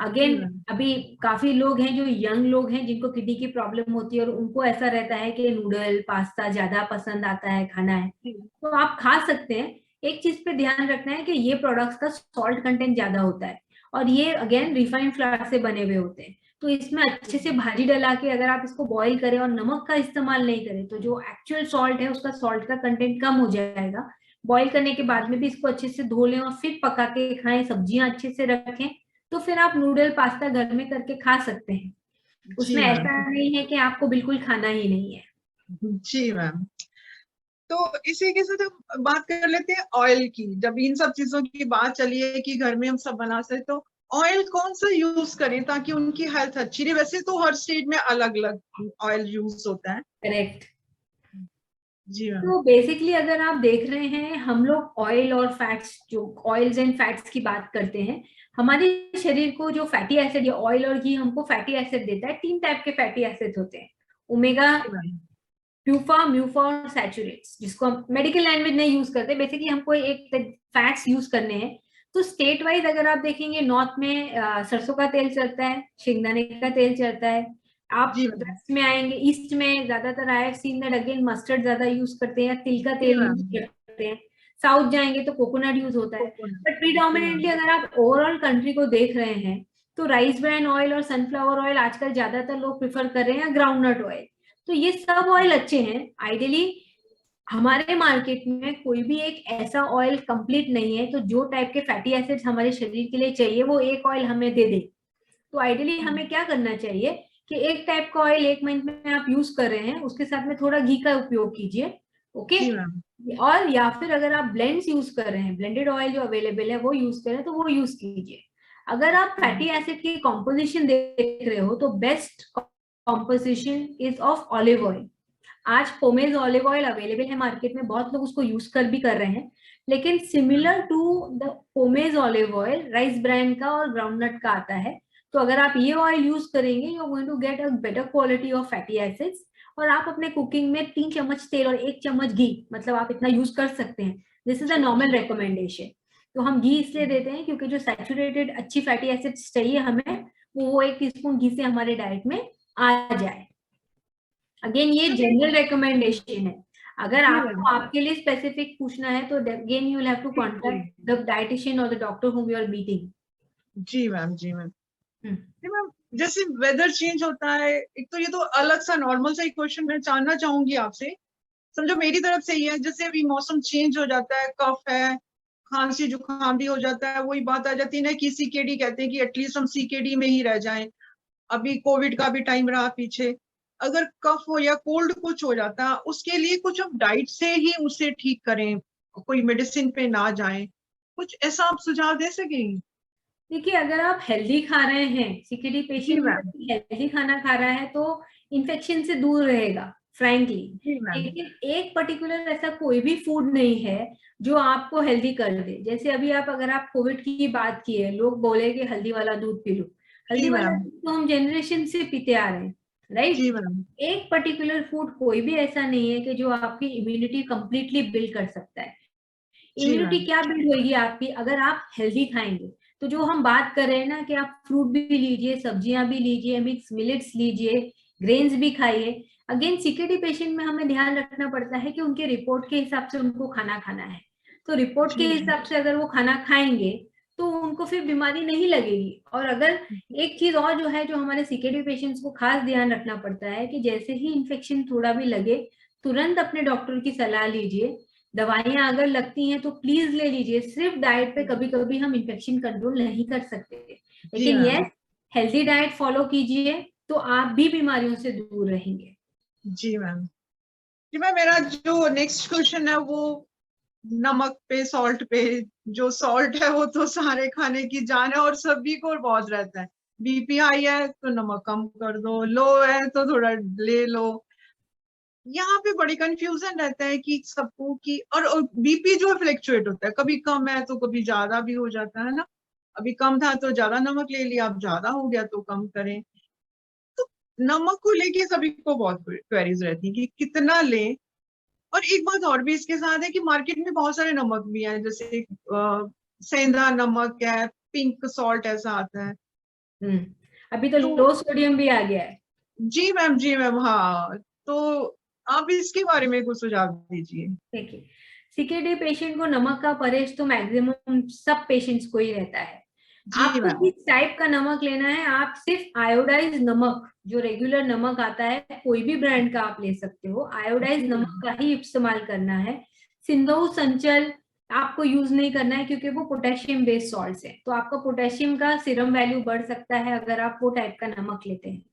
अगेन मैम। अभी काफी लोग हैं जो यंग लोग हैं जिनको किडनी की प्रॉब्लम होती है और उनको ऐसा रहता है कि नूडल पास्ता ज्यादा पसंद आता है खाना है, जी तो आप खा सकते हैं। एक चीज पे ध्यान रखना है कि ये प्रोडक्ट्स का सॉल्ट कंटेंट ज्यादा होता है और ये अगेन रिफाइंड फ्लावर से बने हुए होते हैं। तो इसमें अच्छे से भाजी डला के अगर आप इसको बॉईल करें और नमक का इस्तेमाल नहीं करें, तो जो एक्चुअल सॉल्ट है उसका सॉल्ट का कंटेंट कम हो जाएगा। बॉईल करने के बाद में भी इसको अच्छे से धो लें और फिर पका के खाएं, सब्जियां अच्छे से रखें, तो फिर आप नूडल पास्ता घर में करके खा सकते हैं। जी उसमें मैम। ऐसा नहीं है कि आपको बिल्कुल खाना ही नहीं है। जी मैम। तो इसी के साथ हम बात कर लेते हैं ऑयल की। जब इन सब चीजों की बात चली है कि घर में हम सब बना सकते, तो ऑयल कौन सा यूज करें ताकि उनकी हेल्थ अच्छी रहे? वैसे तो हर स्टेट में अलग अलग ऑयल यूज होता है। करेक्ट। जी मैम। तो बेसिकली अगर आप देख रहे हैं, हम लोग ऑयल और फैट्स, जो ऑयल्स एंड फैट्स की बात करते हैं, हमारे शरीर को जो फैटी एसिड या ऑयल और घी हमको फैटी एसिड देता है, 3 टाइप के फैटी एसिड होते हैं। ओमेगा, जी मैम। प्यूफा, म्यूफा और सैचुरेट्स, जिसको हम मेडिकल लैंग्वेज नहीं यूज करते, बेसिकली हमको एक फैट्स यूज करने हैं। तो स्टेट वाइज अगर आप देखेंगे, नॉर्थ में सरसों का तेल चलता है, शेंगदाने का तेल चलता है। आप जी मैम। वेस्ट में आएंगे, ईस्ट में ज्यादातर I have seen that again mustard ज्यादा यूज करते हैं या तिल का जी तेल यूज मैम। करते हैं। साउथ जाएंगे तो कोकोनट यूज होता है। कोकोनट। बट जी प्रीडोमिनेटली मैम। अगर आप ओवरऑल कंट्री को देख रहे हैं, तो राइस ब्रान ऑयल और सनफ्लावर ऑयल आजकल ज्यादातर लोग प्रिफर कर रहे हैं, या ग्राउंडनट ऑयल। तो ये सब ऑयल अच्छे हैं। आइडियली हमारे मार्केट में कोई भी एक ऐसा ऑयल कंप्लीट नहीं है, तो जो टाइप के फैटी एसिड्स हमारे शरीर के लिए चाहिए वो एक ऑयल हमें दे दे। तो आइडियली हमें क्या करना चाहिए कि एक टाइप का ऑयल 1 मंथ में आप यूज कर रहे हैं, उसके साथ में थोड़ा घी का उपयोग कीजिए। ओके। जी मैम। और या फिर अगर आप ब्लेंड्स यूज कर रहे हैं, ब्लेंडेड ऑयल जो अवेलेबल है वो यूज कर रहे हैं, तो वो यूज कीजिए। अगर आप फैटी एसिड की कॉम्पोजिशन देख रहे हो, तो best composition is of olive oil. आज पोमेज ऑलिव ऑयल अवेलेबल है मार्केट में, बहुत लोग उसको यूज कर भी कर रहे हैं। लेकिन similar to the pomace olive oil rice brand का और ग्राउंडनट का आता है। तो अगर आप ये ऑयल यूज करेंगे, you are going to get a better quality of fatty acids. और आप अपने कुकिंग में 3 चम्मच तेल और 1 चम्मच घी, मतलब आप इतना यूज कर सकते हैं। This is a normal recommendation. तो हम घी इसलिए देते हैं क्योंकि जो सैचुरेटेड अच्छी फैटी एसिड्स चाहिए हमें, वो 1 टीस्पून घी से हमारे डाइट में आ जाए। अगेन ये जनरल रिकमेंडेशन है। अगर जी मैम। आपको आपके लिए स्पेसिफिक पूछना है, तो again you will have to बिल्कुल। कॉन्टैक्ट द डाइटिशियन और the doctor whom you are meeting। जी मैम। जी मैम। जी मैम, जैसे वेदर चेंज होता है, एक तो ये तो अलग सा नॉर्मल सा एक क्वेश्चन मैं जानना चाहूंगी आपसे, समझो मेरी तरफ से ही है। जैसे अभी मौसम चेंज हो जाता है, कफ है, खांसी जुकाम भी हो जाता है, वही बात आ जाती है ना कि सीकेडी कहते हैं कि एटलीस्ट हम सीकेडी में ही रह जाएं। अभी कोविड का भी टाइम रहा पीछे, अगर कफ हो या कोल्ड कुछ हो जाता है, उसके लिए कुछ हम डाइट से ही उसे ठीक करें, कोई मेडिसिन पे ना जाएं, कुछ ऐसा आप सुझाव दे सकेंगे? देखिए, अगर आप हेल्दी खा रहे हैं, सीकेडी जी पेशेंट मैम। हेल्दी खाना खा रहा है तो इन्फेक्शन से दूर रहेगा फ्रैंकली। जी मैम। लेकिन एक पर्टिकुलर ऐसा कोई भी फूड नहीं है जो आपको हेल्दी कर दे। जैसे अभी अगर आप कोविड की बात की है, लोग बोले कि हल्दी वाला दूध पी लो। जी हल्दी वाला मैम। दूध तो हम जनरेशन से पीते आ रहे हैं, राइट। जी मैम। एक पर्टिकुलर फूड कोई भी ऐसा नहीं है कि जो आपकी इम्यूनिटी कंप्लीटली बिल्ड कर सकता है। जी इम्यूनिटी मैम। क्या बिल्ड होगी आपकी, अगर आप हेल्दी खाएंगे। तो जो हम बात कर रहे हैं ना कि आप फ्रूट भी लीजिए, सब्जियां भी लीजिए, मिक्स मिलेट्स लीजिए, ग्रेन्स भी खाइए। अगेन सीकेडी पेशेंट में हमें ध्यान रखना पड़ता है कि उनके रिपोर्ट के हिसाब से उनको खाना खाना है। तो रिपोर्ट के जी मैम। हिसाब से अगर वो खाना खाएंगे तो उनको फिर बीमारी नहीं लगेगी। और अगर एक चीज और जो है, जो हमारे सीकेडी पेशेंट्स को खास ध्यान रखना पड़ता है कि जैसे ही इन्फेक्शन थोड़ा भी लगे, तुरंत अपने डॉक्टर की सलाह लीजिए। दवाइयां अगर लगती हैं तो प्लीज ले लीजिए। सिर्फ डाइट पे कभी कभी हम इन्फेक्शन कंट्रोल नहीं कर सकते, जी लेकिन ma'am. Yes, healthy diet follow कीजिए तो आप भी बीमारियों से दूर रहेंगे। जी मैम। जी मैम, मेरा जो नेक्स्ट क्वेश्चन है वो नमक पे, सॉल्ट पे। जो सॉल्ट है वो तो सारे खाने की जान है और सभी को बहुत रहता है। बीपी हाई है तो नमक कम कर दो, लो है तो थोड़ा ले लो। यहाँ पे बड़ी कंफ्यूजन रहता है कि सबको की, और बीपी जो है फ्लक्चुएट होता है, कभी कम है तो कभी ज्यादा भी हो जाता है ना। अभी कम था तो ज्यादा नमक ले लिया, अब ज्यादा हो गया तो कम करें। तो नमक को लेके सभी को बहुत क्वेरीज रहती है कि कितना लें। और एक बात और भी इसके साथ है कि मार्केट में बहुत सारे नमक भी हैं, जैसे सेंधा नमक है, पिंक सॉल्ट ऐसा आता है। अभी तो तो लो सोडियम भी आ गया है। जी मैम, जी मैम, हाँ। तो आप इसके बारे में कुछ सुझाव दीजिए। देखिए, सीकेडी पेशेंट को नमक का परहेज तो मैक्सिमम सब पेशेंट्स को ही रहता है। जी आपको मैम। किस टाइप का नमक लेना है, आप सिर्फ आयोडाइज नमक, जो रेगुलर नमक आता है कोई भी ब्रांड का आप ले सकते हो, आयोडाइज जी नमक मैम। का ही इस्तेमाल करना है। सिंधु संचल आपको यूज नहीं करना है क्योंकि वो पोटेशियम बेस्ड सॉल्ट्स है, तो आपका पोटेशियम का सीरम वैल्यू बढ़ सकता है अगर आप वो टाइप का नमक लेते हैं।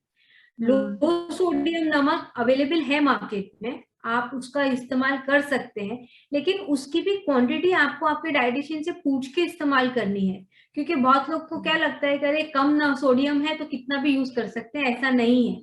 लो हम्म। सोडियम नमक अवेलेबल है मार्केट में, आप उसका इस्तेमाल कर सकते हैं। लेकिन उसकी भी क्वांटिटी आपको आपके डाइटिशियन से पूछ के इस्तेमाल करनी है। क्योंकि बहुत लोग को क्या लगता है कि अरे कम ना सोडियम है तो कितना भी यूज कर सकते हैं, ऐसा नहीं है।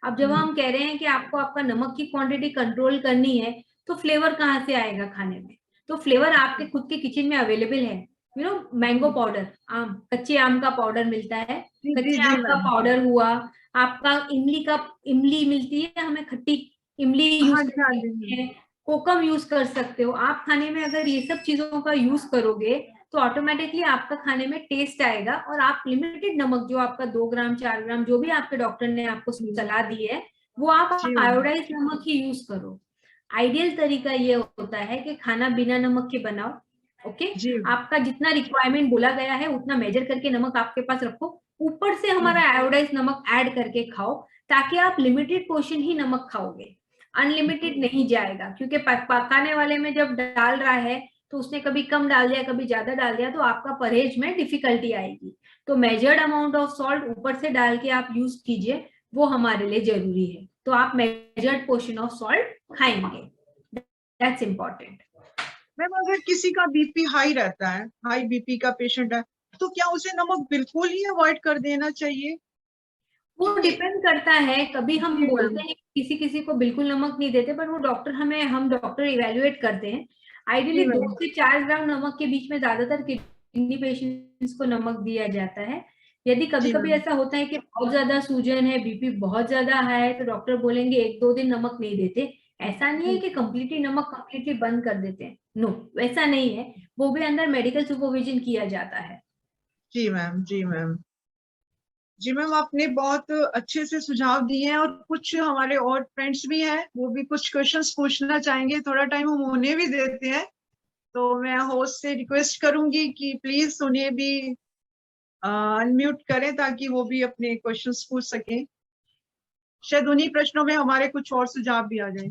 अब जब हम कह रहे हैं कि आपको आपका नमक की क्वांटिटी कंट्रोल करनी है, तो फ्लेवर कहाँ से आएगा खाने में? तो फ्लेवर आपके खुद के किचन में अवेलेबल है। मैंगो पाउडर, आम, कच्चे आम का पाउडर मिलता है। जी जी कच्चे जी आम का मैम। पाउडर हुआ, आपका इमली मिलती है, हमें खट्टी इमली यूज हाँ जी, हाँ करते जी। हैं। कोकम यूज कर सकते हो आप खाने में। अगर ये सब चीजों का यूज करोगे तो ऑटोमेटिकली आपका खाने में टेस्ट आएगा। और आप लिमिटेड नमक, जो आपका 2 ग्राम 4 ग्राम जो भी आपके डॉक्टर ने आपको सलाह दी है, वो आप जी मैम। आयोडाइज नमक ही यूज करो। आइडियल तरीका ये होता है कि खाना बिना नमक के बनाओ। ओके, जी। आपका जितना रिक्वायरमेंट बोला गया है उतना मेजर करके नमक आपके पास रखो, ऊपर से जी। हमारा आयोडाइज नमक ऐड करके खाओ, ताकि आप लिमिटेड पोर्शन ही नमक खाओगे, अनलिमिटेड नहीं जाएगा। क्योंकि पकाने वाले में जब डाल रहा है तो उसने कभी कम डाल दिया कभी ज्यादा डाल दिया, तो आपका परहेज में डिफिकल्टी आएगी। तो मेजर्ड अमाउंट ऑफ सॉल्ट ऊपर से डाल के आप यूज कीजिए, वो हमारे लिए जरूरी है। तो आप मेजर्ड पोर्शन ऑफ सॉल्ट खाएंगे, दैट्स इंपॉर्टेंट। मैम, अगर किसी का बीपी हाई रहता है, हाई बीपी का पेशेंट है, तो क्या उसे नमक बिल्कुल ही अवॉइड कर देना चाहिए? वो कि डिपेंड करता है, कभी हम जी बोलते मैम। हैं किसी किसी को बिल्कुल नमक नहीं देते, पर वो हम डॉक्टर इवेल्युएट करते हैं। जी आइडियली दो मैम। से 4 ग्राम नमक के बीच में ज्यादातर किडनी पेशेंट्स को नमक दिया जाता है। यदि कभी जी कभी मैम। ऐसा होता है कि बहुत ज्यादा सूजन है, बीपी बहुत ज्यादा हाई है, तो डॉक्टर बोलेंगे 1-2 दिन नमक नहीं देते। ऐसा नहीं है जी। कि कम्प्लीटली नमक कम्प्लीटली बंद कर देते हैं, नो, वैसा नहीं है। वो भी अंदर मेडिकल सुपरविजन किया जाता है। जी मैम। जी मैम। जी मैम, आपने बहुत अच्छे से सुझाव दिए हैं, और कुछ हमारे और फ्रेंड्स भी हैं, वो भी कुछ क्वेश्चंस पूछना चाहेंगे, थोड़ा टाइम हम उन्हें भी देते हैं। तो मैं होस्ट से रिक्वेस्ट करूंगी कि प्लीज उन्हें भी अनम्यूट करें ताकि वो भी अपने क्वेश्चंस पूछ सकें। शायद उन्हीं प्रश्नों में हमारे कुछ और सुझाव भी आ जाए।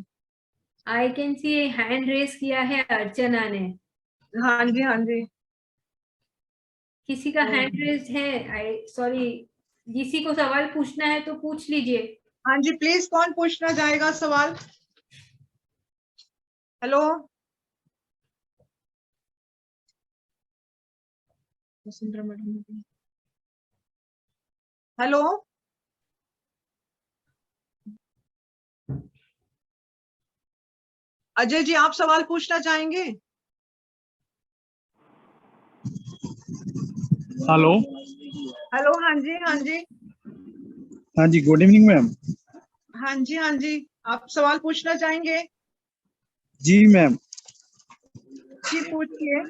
I can see hand raise किया है अर्चना ने। हाँ जी, हाँ जी। किसी का हैंड रेस है? आई सॉरी, किसी को सवाल पूछना है तो पूछ लीजिए। हाँ जी, प्लीज, कौन पूछना चाहेगा सवाल? Hello, Vasundhara madam. Hello, Ajay ji, आप सवाल पूछना चाहेंगे? हेलो। हेलो, हाँ जी, हाँ जी। हाँ जी, गुड इवनिंग मैम। हाँ जी, हाँ जी, आप सवाल पूछना चाहेंगे? जी मैम। जी, पूछिए।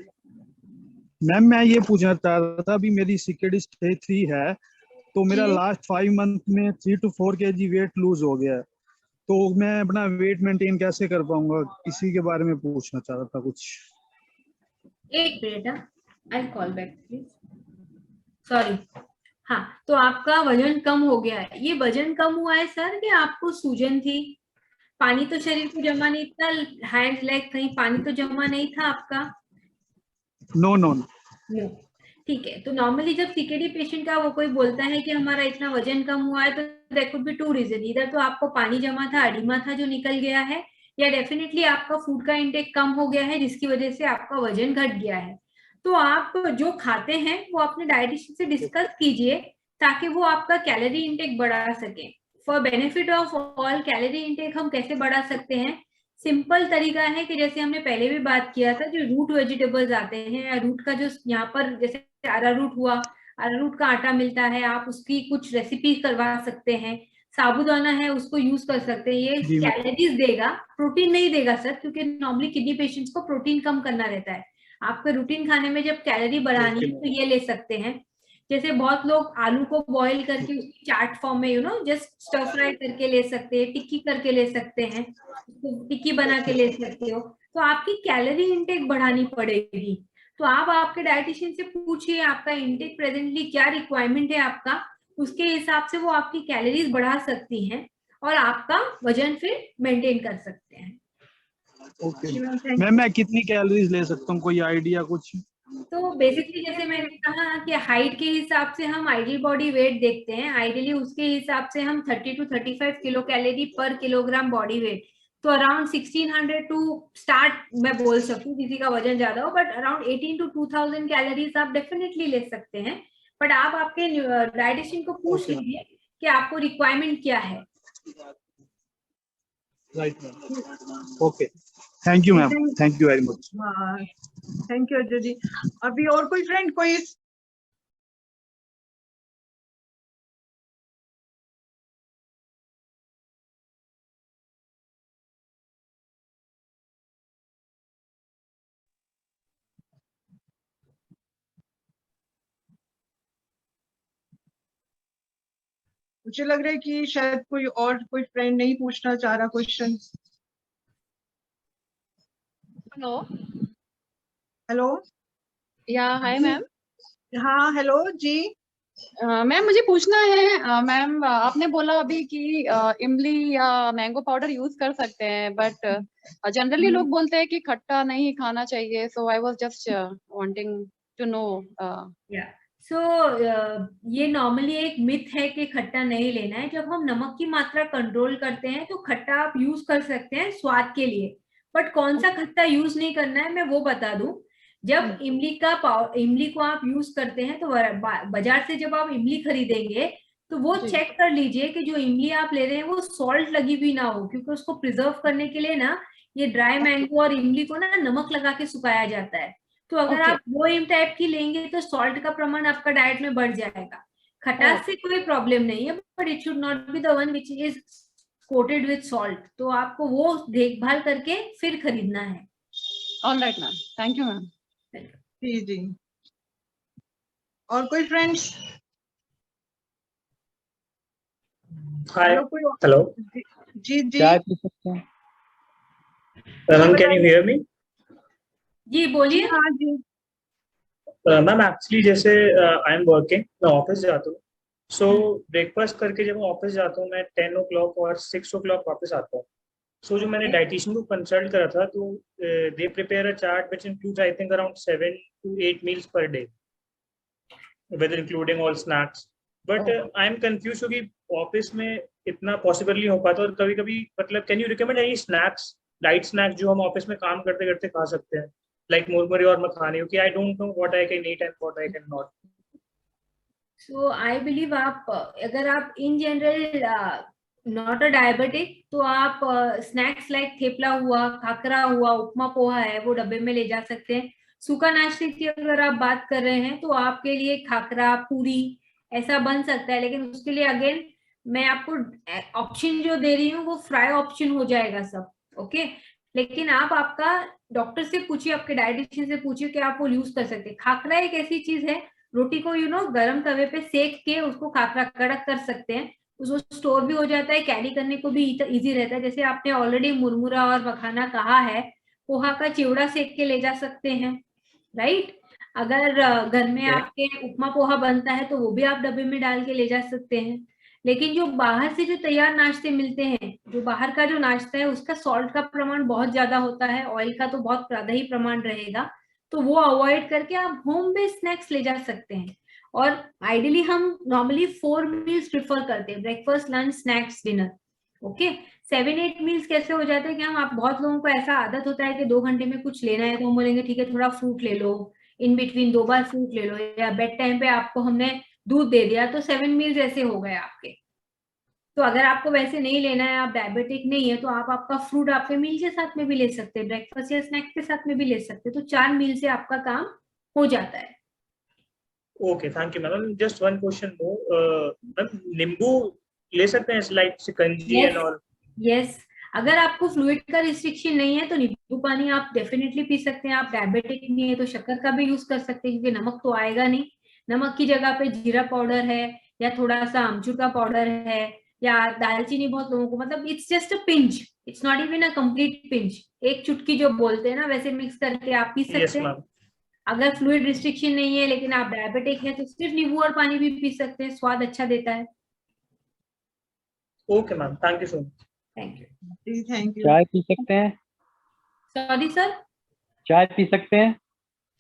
मैम मैं ये पूछना चाह रहा था, अभी मेरी सीकेडी स्टेज 3 है, तो मेरा जी, लास्ट 5 मंथ में 3 to 4 kg वेट लूज हो गया है, तो मैं अपना वेट मेंटेन कैसे कर पाऊंगा, इसी के बारे में पूछना चाह रहा था कुछ। एक minute, I call back please. Sorry. हाँ, तो आपका वजन कम हो गया है। ये वजन कम हुआ है सर कि आपको सूजन थी? पानी तो शरीर को जमा नहीं था, हैंड लेग कहीं पानी तो जमा नहीं था आपका? No no. नो। ठीक है, तो नॉर्मली जब सीकेडी पेशेंट का वो कोई बोलता है कि हमारा इतना वजन कम हुआ है, तो there could be two reason. इधर तो आपको पानी जमा था, एडिमा था जो निकल गया है, या डेफिनेटली आपका फूड का इंटेक कम हो गया है जिसकी वजह से आपका वजन घट गया है। तो आप जो खाते हैं वो अपने डाइटिशियन से डिस्कस कीजिए ताकि वो आपका कैलोरी इंटेक बढ़ा सके। For benefit of all, calorie intake हम कैसे बढ़ा सकते हैं? सिंपल तरीका है कि जैसे हमने पहले भी बात किया था, जो रूट वेजिटेबल्स आते हैं या रूट का जो यहाँ पर जैसे अरारूट हुआ, अरारूट का आटा मिलता है, आप उसकी कुछ रेसिपी करवा सकते हैं। साबूदाना है, उसको यूज कर सकते हैं। ये जी मैम। कैलोरीज देगा, प्रोटीन नहीं देगा सर, क्योंकि नॉर्मली किडनी पेशेंट्स को प्रोटीन कम करना रहता है। आपके रूटीन खाने में जब कैलोरी बढ़ानी है तो ये ले सकते हैं। जैसे बहुत लोग आलू को बॉईल करके उसकी चाट फॉर्म में जस्ट स्टर फ्राई करके ले सकते हैं, टिक्की करके ले सकते हैं, टिक्की बना के ले सकते हो। तो आपकी कैलोरी इंटेक बढ़ानी पड़ेगी। तो आप आपके डाइटिशियन से पूछिए आपका इंटेक प्रेजेंटली क्या रिक्वायरमेंट है आपका, उसके हिसाब से वो आपकी कैलोरीज बढ़ा सकती हैं और आपका वजन फिर मेंटेन कर सकते हैं। ओके मैम, मैं कितनी कैलोरीज ले सकता हूँ, कोई आइडिया कुछ? तो बेसिकली जैसे मैंने कहा कि हाइट के हिसाब से हम आइडियल बॉडी वेट देखते हैं। आइडियली उसके हिसाब से हम 30 to 35 किलो कैलोरी पर किलोग्राम बॉडी वेट, तो अराउंड 1600 टू स्टार्ट मैं बोल सकूं, किसी का वजन ज्यादा हो, बट अराउंड 18 to 2000 कैलोरीज आप डेफिनेटली ले सकते हैं। बट आप आपके डाइटिशियन को पूछ लीजिए कि आपको रिक्वायरमेंट क्या है। Right ma'am. Okay, thank you ma'am, thank you very much. हाँ, थैंक यू अजय जी। अभी और कोई फ्रेंड, कोई? मुझे लग रहा है कि शायद कोई फ्रेंड नहीं पूछना चाह रहा क्वेश्चन। हेलो। हेलो। या हाय मैम। हाँ, हेलो जी। मैम मुझे पूछना है, मैम आपने बोला अभी कि इमली या मैंगो पाउडर यूज कर सकते हैं, बट जनरली लोग बोलते हैं कि खट्टा नहीं खाना चाहिए, so I was just wanting to know. So ये नॉर्मली एक मिथ है कि खट्टा नहीं लेना है। जब हम नमक की मात्रा कंट्रोल करते हैं तो खट्टा आप यूज कर सकते हैं स्वाद के लिए, बट कौन सा खट्टा यूज नहीं करना है मैं वो बता दूं। जब इमली को आप यूज करते हैं तो बाजार से जब आप इमली खरीदेंगे तो वो चेक कर लीजिए कि जो इमली आप ले रहे हैं वो सॉल्ट लगी हुई ना हो, क्योंकि उसको प्रिजर्व करने के लिए ना ये ड्राई मैंगो और इमली को ना नमक लगा के सुखाया जाता है। तो अगर आप वो इम टाइप की लेंगे तो सॉल्ट का प्रमाण आपका डाइट में बढ़ जाएगा। खटास से कोई प्रॉब्लम नहीं है, but it should not be the one which is coated with salt. तो आपको वो देखभाल करके फिर खरीदना है। Alright ma'am, thank you ma'am. जी जी। और कोई फ्रेंड्स? हाय। कोई? हेलो। जी जी। क्या पूछ सकते हैं? Ma'am can you hear me? जी बोलिए। हाँ जी। मैम एक्चुअली जैसे आई एम वर्किंग, मैं ऑफिस जाता हूँ, सो ब्रेकफास्ट करके जब मैं ऑफिस जाता हूँ मैं 10 o'clock और 6 o'clock वापस आता हूँ. सो जो मैंने डाइटिशियन को कंसल्ट करा था तो they prepare a chart which includes I think around 7 to 8 meals per day with including all snacks. But I am confuse क्योंकि ऑफिस में इतना पॉसिबल नहीं हो पाता और कभी कभी मतलब can you recommend any snacks, light snacks जो हम ऑफिस में काम करते करते खा सकते हैं, लाइक मुरमुरे और मखाने, क्योंकि I don't know what I can eat and what I can not. So I believe आप अगर आप in general not a diabetic तो आप स्नैक्स लाइक थेपला हुआ, खाकरा हुआ, उपमा पोहा है वो डब्बे में ले जा सकते हैं. सूखा नाश्ते की अगर आप बात कर रहे हैं तो आपके लिए खाकरा पूरी ऐसा बन सकता है, लेकिन उसके लिए अगेन मैं आपको ऑप्शन जो दे रही हूँ वो फ्राई ऑप्शन हो जाएगा सब. ओके लेकिन आप आपका डॉक्टर से पूछिए, आपके डायटिशियन से पूछिए कि आप वो यूज कर सकते हैं. खाकरा एक ऐसी चीज है, रोटी को गरम तवे पे सेक के उसको खाकरा कड़क कर सकते हैं, उसको स्टोर भी हो जाता है, कैरी करने को भी इजी रहता है. जैसे आपने ऑलरेडी मुरमुरा और मखाना कहा है, पोहा का चिवड़ा सेक के ले जा सकते हैं, राइट. अगर घर में आपके उपमा पोहा बनता है तो वो भी आप डब्बे में डाल के ले जा सकते हैं. लेकिन जो बाहर से जो तैयार नाश्ते मिलते हैं, जो बाहर का जो नाश्ता है उसका सॉल्ट का प्रमाण बहुत ज्यादा होता है, ऑयल का तो बहुत ज्यादा ही प्रमाण रहेगा, तो वो अवॉइड करके आप होम बेस्ड स्नैक्स ले जा सकते हैं. और आइडियली हम नॉर्मली 4 मील्स प्रिफर करते हैं, breakfast, lunch, snacks, dinner. Okay 7-8 meals कैसे हो जाते हैं कि हम आप बहुत लोगों को ऐसा आदत होता है कि 2 घंटे में कुछ लेना है तो हम बोलेंगे ठीक है थोड़ा फ्रूट ले लो, इन बिटवीन 2 बार फ्रूट ले लो, या बेड टाइम पे आपको हमने दूध दे दिया तो 7 मील्स ऐसे हो गए आपके. तो अगर आपको वैसे नहीं लेना है, आप डायबिटिक नहीं है, तो आप आपका फ्रूट आपके मील के साथ में भी ले सकते हैं, ब्रेकफास्ट या स्नैक्स के साथ में भी ले सकते हैं. तो 4 मील से आपका काम हो जाता है. Okay thank you ma'am. Just one question more ma'am, नींबू ले सकते हैं like shikanji and all? Yes अगर आपको फ्लूइड का रिस्ट्रिक्शन नहीं है तो नींबू पानी आप डेफिनेटली पी सकते हैं. आप डायबिटिक नहीं है तो शक्कर का भी यूज कर सकते हैं, क्योंकि नमक तो आएगा नहीं. नमक की जगह पे जीरा पाउडर है या थोड़ा सा आमचूर का पाउडर है या दालचीनी, बहुत लोगों को मतलब it's just a pinch, it's not even a complete pinch, एक चुटकी जो बोलते हैं ना वैसे मिक्स करके आप पी सकते हैं. अगर फ्लूइड रिस्ट्रिक्शन नहीं है लेकिन आप डायबिटिक है तो सिर्फ नींबू और पानी भी पी सकते हैं, स्वाद अच्छा देता है. Okay ma'am thank you so much. Thank you. Thank you. चाय पी सकते हैं? सॉरी सर, चाय पी सकते हैं?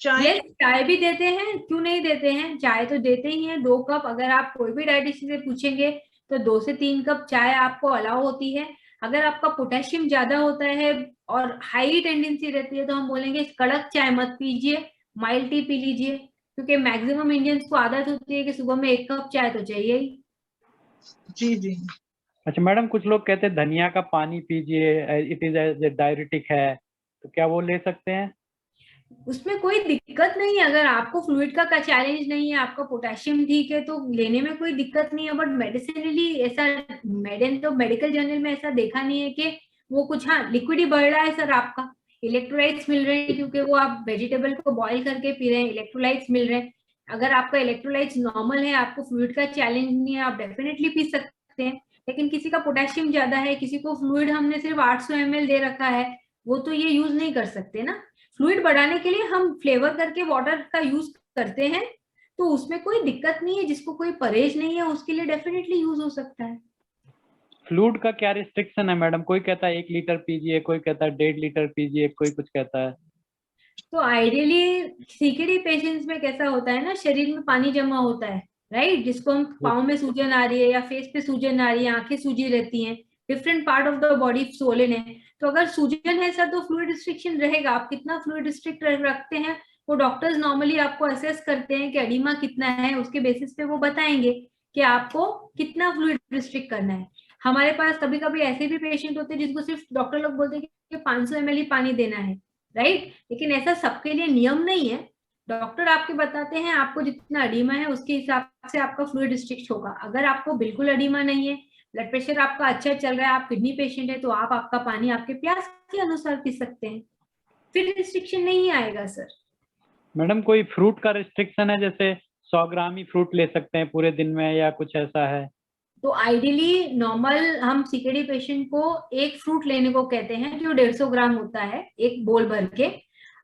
यस चाय भी देते हैं, क्यों नहीं देते हैं, चाय तो देते ही हैं 2 कप. अगर आप कोई भी डायटिशियन से पूछेंगे तो 2 से 3 कप चाय आपको अलाउ होती है. अगर आपका पोटेशियम ज्यादा होता है और हाई टेंडेंसी रहती है तो हम बोलेंगे कड़क चाय मत पीजिए, माइल्ड टी पी लीजिए, क्योंकि मैक्सिमम इंडियंस को आदत होती है कि सुबह में 1 कप चाय तो चाहिए ही. जी जी. अच्छा मैडम, कुछ लोग कहते हैं धनिया का पानी पीजिए, इट इज डायरेटिक है, तो क्या वो ले सकते हैं? उसमें कोई दिक्कत नहीं है. अगर आपको फ्लूइड का चैलेंज नहीं है, आपका पोटेशियम ठीक है, तो लेने में कोई दिक्कत नहीं है. बट मेडिसिनली ऐसा मेडिकल जर्नल में ऐसा देखा नहीं है कि वो कुछ, हाँ लिक्विड ही बढ़ रहा है सर, आपका इलेक्ट्रोलाइट्स मिल रहे हैं क्योंकि वो आप वेजिटेबल को बॉईल करके पी रहे हैं, इलेक्ट्रोलाइट्स मिल रहे हैं. अगर आपका इलेक्ट्रोलाइट्स नॉर्मल है, आपको फ्लूइड का चैलेंज नहीं है, आप डेफिनेटली पी सकते हैं. लेकिन किसी का पोटेशियम ज्यादा है, किसी को फ्लूइड हमने सिर्फ 800 ml दे रखा है, वो तो ये यूज नहीं कर सकते ना. फ्लूइड बढ़ाने के लिए हम फ्लेवर करके वाटर का यूज करते हैं, तो उसमें कोई दिक्कत नहीं है. जिसको कोई परहेज नहीं है उसके लिए डेफिनेटली यूज हो सकता है. फ्लूइड का क्या रिस्ट्रिक्शन है मैडम? कोई कहता है 1 लीटर पीजिए, कोई कहता है 1.5 लीटर पीजिए, कोई कुछ कहता है. तो आइडियली सीकेडी पेशेंट्स में कैसा होता है ना, शरीर में पानी जमा होता है, राइट, जिसको हम पाँव में सूजन आ रही है या फेस पे सूजन आ रही है, आंखें सूजी रहती हैं, different part of the body Solan है. तो अगर सूजन है सर तो फ्लूइड रिस्ट्रिक्शन रहेगा. आप कितना फ्लूइड रिस्ट्रिक्ट रखते हैं वो डॉक्टर्स नॉर्मली आपको असेस करते हैं कि एडिमा कितना है, उसके बेसिस पे वो बताएंगे कि आपको कितना फ्लूइड रिस्ट्रिक्ट करना है. हमारे पास कभी कभी ऐसे भी पेशेंट होते हैं जिनको सिर्फ डॉक्टर लोग बोलते हैं कि 500 ml ही पानी देना है, राइट. लेकिन ऐसा सबके लिए नियम नहीं है. डॉक्टर आपके बताते हैं आपको जितना एडिमा है उसके हिसाब से आपका फ्लूइड रिस्ट्रिक्ट होगा. अगर आपको बिल्कुल एडिमा नहीं है, ब्लड प्रेशर आपका अच्छा चल रहा है, आप किडनी पेशेंट है, तो आप आपका पानी आपके प्यास के अनुसार पी सकते हैं, फिर रिस्ट्रिक्शन नहीं आएगा सर. मैडम कोई फ्रूट का रिस्ट्रिक्शन है, जैसे 100 ग्राम ही फ्रूट ले सकते हैं पूरे दिन में, या कुछ ऐसा है? तो आइडियली नॉर्मल हम सीकेडी पेशेंट को एक फ्रूट लेने को कहते हैं जो 150 ग्राम होता है एक बोल भर के.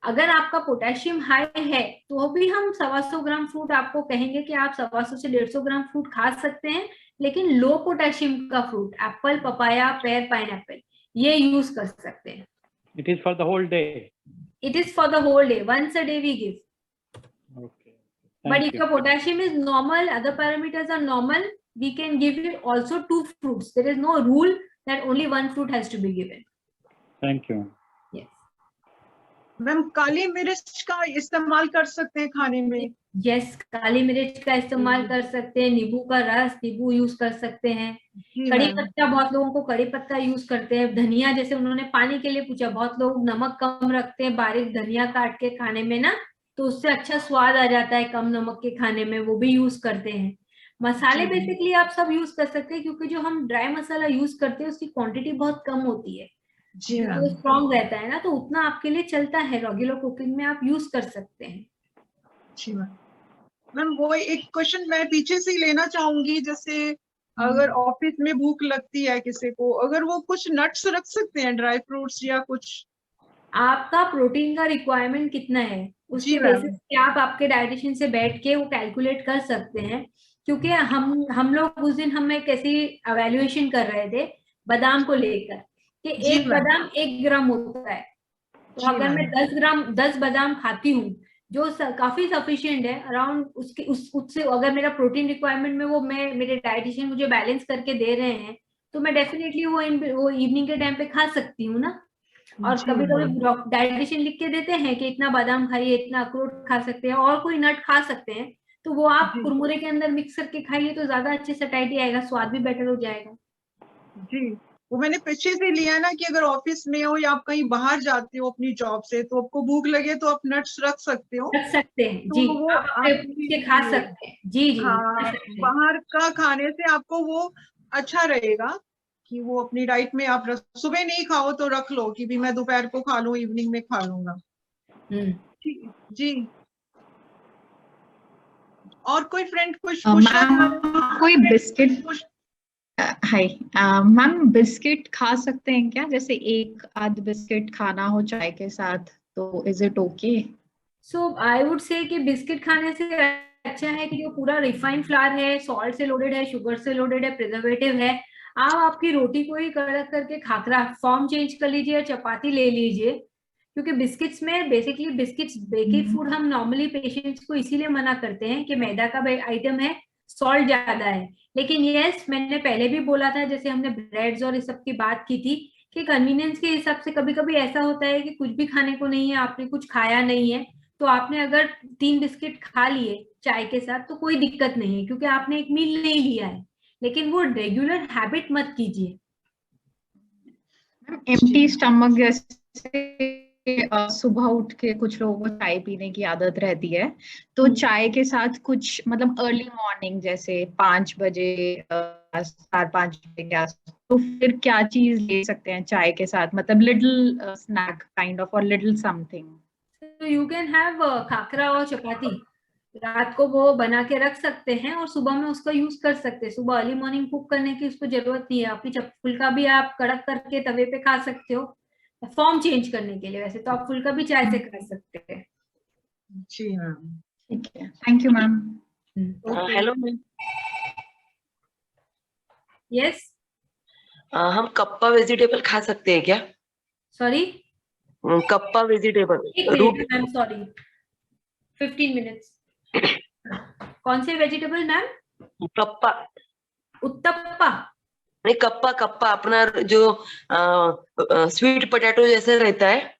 अगर आपका पोटेशियम हाई है तो भी हम 125 ग्राम फ्रूट आपको कहेंगे कि आप 125 से 150 ग्राम फ्रूट खा सकते हैं, लेकिन लो पोटेशियम का fruit Apple, papaya, pair, pineapple ये यूज कर सकते हैं. It is for the whole day. It is for the whole day. Once a day we give. Okay. But Thank if you. your potassium is normal, other parameters are normal, we can give you also 2 fruits. There is no rule that only 1 fruit has to be given. Thank you. Yes. Ma'am काली मिर्च का इस्तेमाल कर सकते हैं खाने में? Yes, काली मिर्च का इस्तेमाल कर सकते हैं, नींबू का रस, नींबू यूज कर सकते हैं, जी कड़ी मैम। पत्ता, बहुत लोगों को कड़ी पत्ता यूज करते हैं, धनिया, जैसे उन्होंने पानी के लिए पूछा, बहुत लोग नमक कम रखते हैं, बारीक धनिया काट के खाने में ना, तो उससे अच्छा स्वाद आ जाता है कम नमक के खाने में, वो भी यूज करते हैं. मसाले बेसिकली आप सब यूज कर सकते हैं, क्योंकि जो हम ड्राई मसाला यूज करते हैं उसकी क्वांटिटी बहुत कम होती है, जी मैम। तो स्ट्रॉन्ग रहता है ना, तो उतना आपके लिए चलता है, रेगुलर कुकिंग में आप यूज कर सकते हैं. जी मैम। मैम वो एक क्वेश्चन मैं पीछे से ही लेना चाहूंगी, जैसे अगर ऑफिस में भूख लगती है किसी को, अगर वो कुछ नट्स रख सकते हैं, ड्राई फ्रूट्स या कुछ? आपका प्रोटीन का रिक्वायरमेंट कितना है उसके जी मैम। बेसिस पे आप आपके डाइटिशियन से बैठ के वो कैलकुलेट कर सकते हैं, क्योंकि हम लोग उस दिन हम एक ऐसी एवेल्युएशन कर रहे थे बादाम को लेकर कि जी एक मैम। बादाम 1 ग्राम होता है, तो जी अगर मैं मैम। 10 बादाम खाती हूँ जो काफी सफिशिएंट है, अराउंड उससे अगर मेरा प्रोटीन रिक्वायरमेंट में वो मेरे डाइटिशियन मुझे बैलेंस करके दे रहे हैं, तो मैं डेफिनेटली वो इवनिंग के टाइम पे खा सकती हूँ ना. और जी कभी मैम। कभी डाइटिशियन लिख के देते हैं कि इतना बादाम खाइए, इतना अखरोट खा सकते हैं और कोई नट खा सकते हैं, तो वो आप जी। कुरमुरे के अंदर मिक्स करके खाइए तो ज्यादा अच्छे सैटिस्फाइड आएगा, स्वाद भी बेटर हो जाएगा. जी वो मैंने पीछे से लिया ना कि अगर ऑफिस में हो या आप कहीं बाहर जाते हो अपनी जॉब से, तो आपको भूख लगे तो आप नट्स रख सकते हो, रख सकते हैं तो जी, वो आप अपने के खा सकते हैं. जी जी, खा हाँ, सकते हैं. बाहर का खाने से आपको वो अच्छा रहेगा कि वो अपनी डाइट में आप सुबह नहीं खाओ तो रख लो कि भी मैं दोपहर को खा लूं, इवनिंग में खा लूंगा. जी और कोई फ्रेंड कुछ पूछना मैम कोई बिस्किट, हाय मैम, बिस्किट खा सकते हैं क्या? जैसे एक आध बिस्किट खाना हो चाय के साथ, तो is it okay? So I would say कि बिस्किट खाने से अच्छा है कि जो पूरा रिफाइंड फ्लावर है, सॉल्ट से लोडेड है, शुगर से लोडेड है, प्रिजर्वेटिव है, आप आपकी रोटी को ही कड़क करके खाकरा फॉर्म चेंज कर लीजिए, चपाती ले लीजिए, क्योंकि बिस्किट्स में बेसिकली बिस्किट्स बेकिंग फूड हम नॉर्मली पेशेंट्स को इसीलिए मना करते हैं कि मैदा का आइटम है, सॉल्ट ज्यादा है. लेकिन यस, मैंने पहले भी बोला था, जैसे हमने ब्रेड्स और इस सब की बात की थी, कि कन्वीनियंस के हिसाब से कभी कभी ऐसा होता है कि कुछ भी खाने को नहीं है, आपने कुछ खाया नहीं है, तो आपने अगर 3 बिस्किट खा लिए चाय के साथ तो कोई दिक्कत नहीं है, क्योंकि आपने एक मील नहीं लिया है, लेकिन वो रेगुलर हैबिट मत कीजिए. एम्प्टी स्टमक जैसे सुबह उठ के कुछ लोगों को चाय पीने की आदत रहती है, तो चाय के साथ कुछ मतलब अर्ली मॉर्निंग जैसे 5 बजे 4-5 बजे के आसपास, तो फिर क्या चीज ले सकते हैं चाय के साथ, मतलब लिटिल स्नैक काइंड ऑफ और लिटिल समथिंग? तो यू कैन हैव खाकरा और चपाती, रात को वो बना के रख सकते हैं और सुबह में उसका यूज कर सकते हैं. सुबह अर्ली मॉर्निंग कुक करने की उसको जरूरत नहीं है. अपनी फुल्का भी आप कड़क करके तवे पे खा सकते हो, फॉर्म चेंज करने के लिए. वैसे तो आप फुल्का भी चाय से खा सकते हैं. जी मैम. ठीक है, thank you ma'am. Hello ma'am, yes, हम कप्पा वेजिटेबल खा सकते हैं क्या? सॉरी, कप्पा वेजिटेबल एक root. Minute ma'am, sorry, 15 minutes. कौन से वेजिटेबल मैम? कप्पा उत्तप्पा? नहीं, कप्पा कप्पा अपना जो स्वीट पोटैटो जैसे रहता है.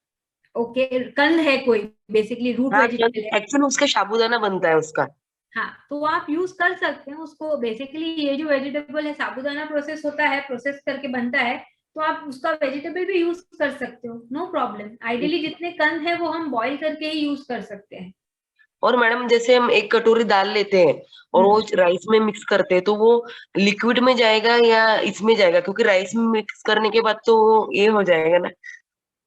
ओके, कंद है कोई, बेसिकली रूट वेजिटेबल है. एक्चुअली उसका साबूदाना बनता है उसका. हाँ, तो आप यूज कर सकते हैं उसको. बेसिकली ये जो वेजिटेबल है, साबूदाना प्रोसेस होता है, प्रोसेस करके बनता है, तो आप उसका वेजिटेबल भी यूज कर सकते हो, नो प्रॉब्लम. आइडियली जितने कंद है वो हम बॉईल करके ही यूज कर सकते हैं. और मैडम जैसे हम 1 कटोरी दाल लेते हैं और वो राइस में मिक्स करते हैं, तो वो लिक्विड में जाएगा या इसमें जाएगा? क्योंकि राइस में मिक्स करने के बाद तो ये हो जाएगा ना.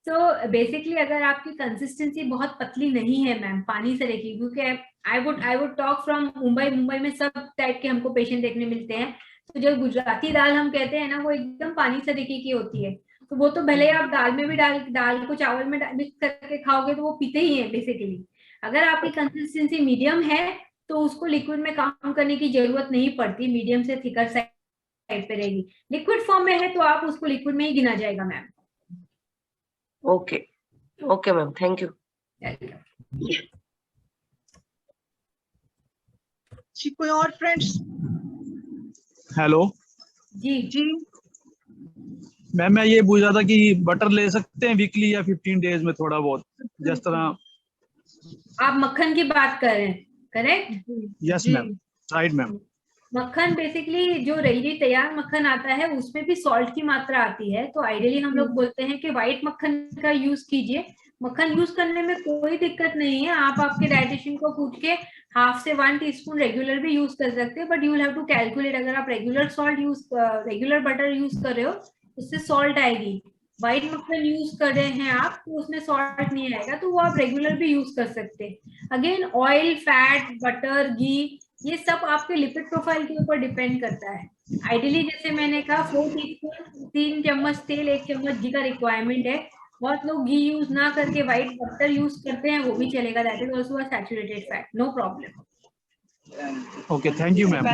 तो बेसिकली अगर आपकी कंसिस्टेंसी बहुत पतली नहीं है मैम, पानी से रखिए, क्योंकि I would talk from Mumbai में सब टाइप के हमको पेशेंट देखने मिलते हैं. तो जो गुजराती दाल हम कहते हैं ना, वो एकदम पानी से की होती है, तो वो तो भले ही आप दाल में भी दाल को चावल में मिक्स करके खाओगे तो वो पीते ही है बेसिकली। अगर आपकी कंसिस्टेंसी मीडियम है तो उसको लिक्विड में काम करने की जरूरत नहीं पड़ती, मीडियम से थिकर साइड पे रहेगी। लिक्विड फॉर्म में है तो आप उसको लिक्विड में ही गिना जाएगा ma'am. Okay okay ma'am, thank you. जी कोई और फ्रेंड्स? हेलो जी जी मैम, मैं ये पूछ रहा था कि बटर ले सकते हैं वीकली या 15 डेज में थोड़ा बहुत, जिस तरह। आप मक्खन की बात कर रहे हैं, correct? Yes ma'am, right ma'am. मक्खन बेसिकली जो रेडी तैयार मक्खन आता है उसमें भी सॉल्ट की मात्रा आती है, तो आइडियली हम लोग बोलते हैं कि व्हाइट मक्खन का यूज कीजिए। मक्खन यूज करने में कोई दिक्कत नहीं है, आप आपके डाइटिशियन को पूछ के 1/2 से 1 टीस्पून रेगुलर भी यूज कर सकते हैं, but you will have to calculate. अगर आप रेगुलर बटर यूज कर रहे हो उससे सॉल्ट आएगी, व्हाइट मक्खन यूज कर रहे हैं आप तो उसमें सॉल्ट नहीं आएगा, तो वो आप रेगुलर भी यूज कर सकते हैं। अगेन ऑयल, फैट, बटर, घी, ये सब आपके लिपिड प्रोफाइल के ऊपर डिपेंड करता है। आइडियली जैसे मैंने कहा 4 टीस्पून, 3 चम्मच तेल, 1 चम्मच घी का रिक्वायरमेंट है। बहुत लोग घी यूज ना करके व्हाइट बटर यूज करते हैं, वो भी चलेगा, that is also a saturated fat, no problem. Okay, thank you ma'am.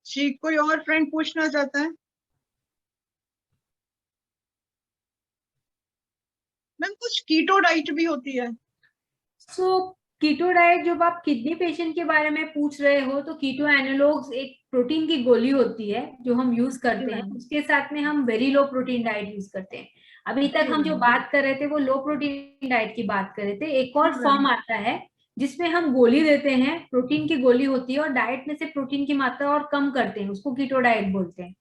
जी कोई और फ्रेंड पूछना चाहता है? मैम कुछ कीटो डाइट भी होती है। सो कीटो डाइट, जब आप किडनी पेशेंट के बारे में पूछ रहे हो तो कीटो एनालॉग्स एक प्रोटीन की गोली होती है जो हम यूज करते हैं, उसके साथ में हम very low protein diet use करते हैं। अभी तक हम जो बात कर रहे थे वो लो प्रोटीन डाइट की बात कर रहे थे। एक और फॉर्म आता है जिसमें हम गोली देते हैं, प्रोटीन की गोली होती है और डाइट में से प्रोटीन की मात्रा और कम करते हैं, उसको कीटो डाइट बोलते हैं।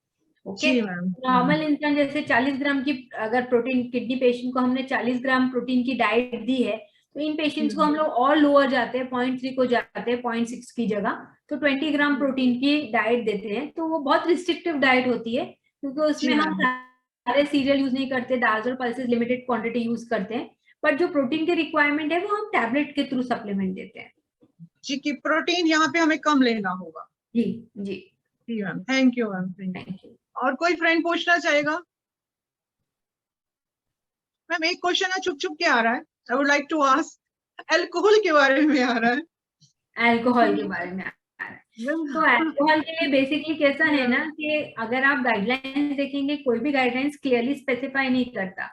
ओके, नॉर्मल इंसान जैसे 40 ग्राम की अगर प्रोटीन, किडनी पेशेंट को हमने 40 ग्राम प्रोटीन की डाइट दी है तो इन पेशेंट्स को हम लोग और लोअर जाते हैं, 0.3 को जाते हैं 0.6 की जगह, तो 20 ग्राम प्रोटीन की डाइट देते हैं। तो वो बहुत रिस्ट्रिक्टिव डाइट होती है क्योंकि उसमें हम सारे सीरियल यूज नहीं करते, दाल्स और पल्सेस लिमिटेड क्वांटिटी यूज करते हैं, बट जो प्रोटीन की रिक्वायरमेंट है वो हम टैबलेट के थ्रू सप्लीमेंट देते हैं। जी कि प्रोटीन यहाँ पे हमें कम लेना होगा। जी जी जी ma'am, thank you ma'am, thank you. और कोई फ्रेंड पूछना चाहेगा? मैम एक क्वेश्चन है छुप छुप के आ रहा है, I would like to ask, alcohol के बारे में आ रहा है। अल्कोहल के बारे में तो अल्कोहल के लिए बेसिकली कैसा है ना कि अगर आप गाइडलाइंस देखेंगे, कोई भी गाइडलाइंस क्लियरली स्पेसिफाई नहीं करता,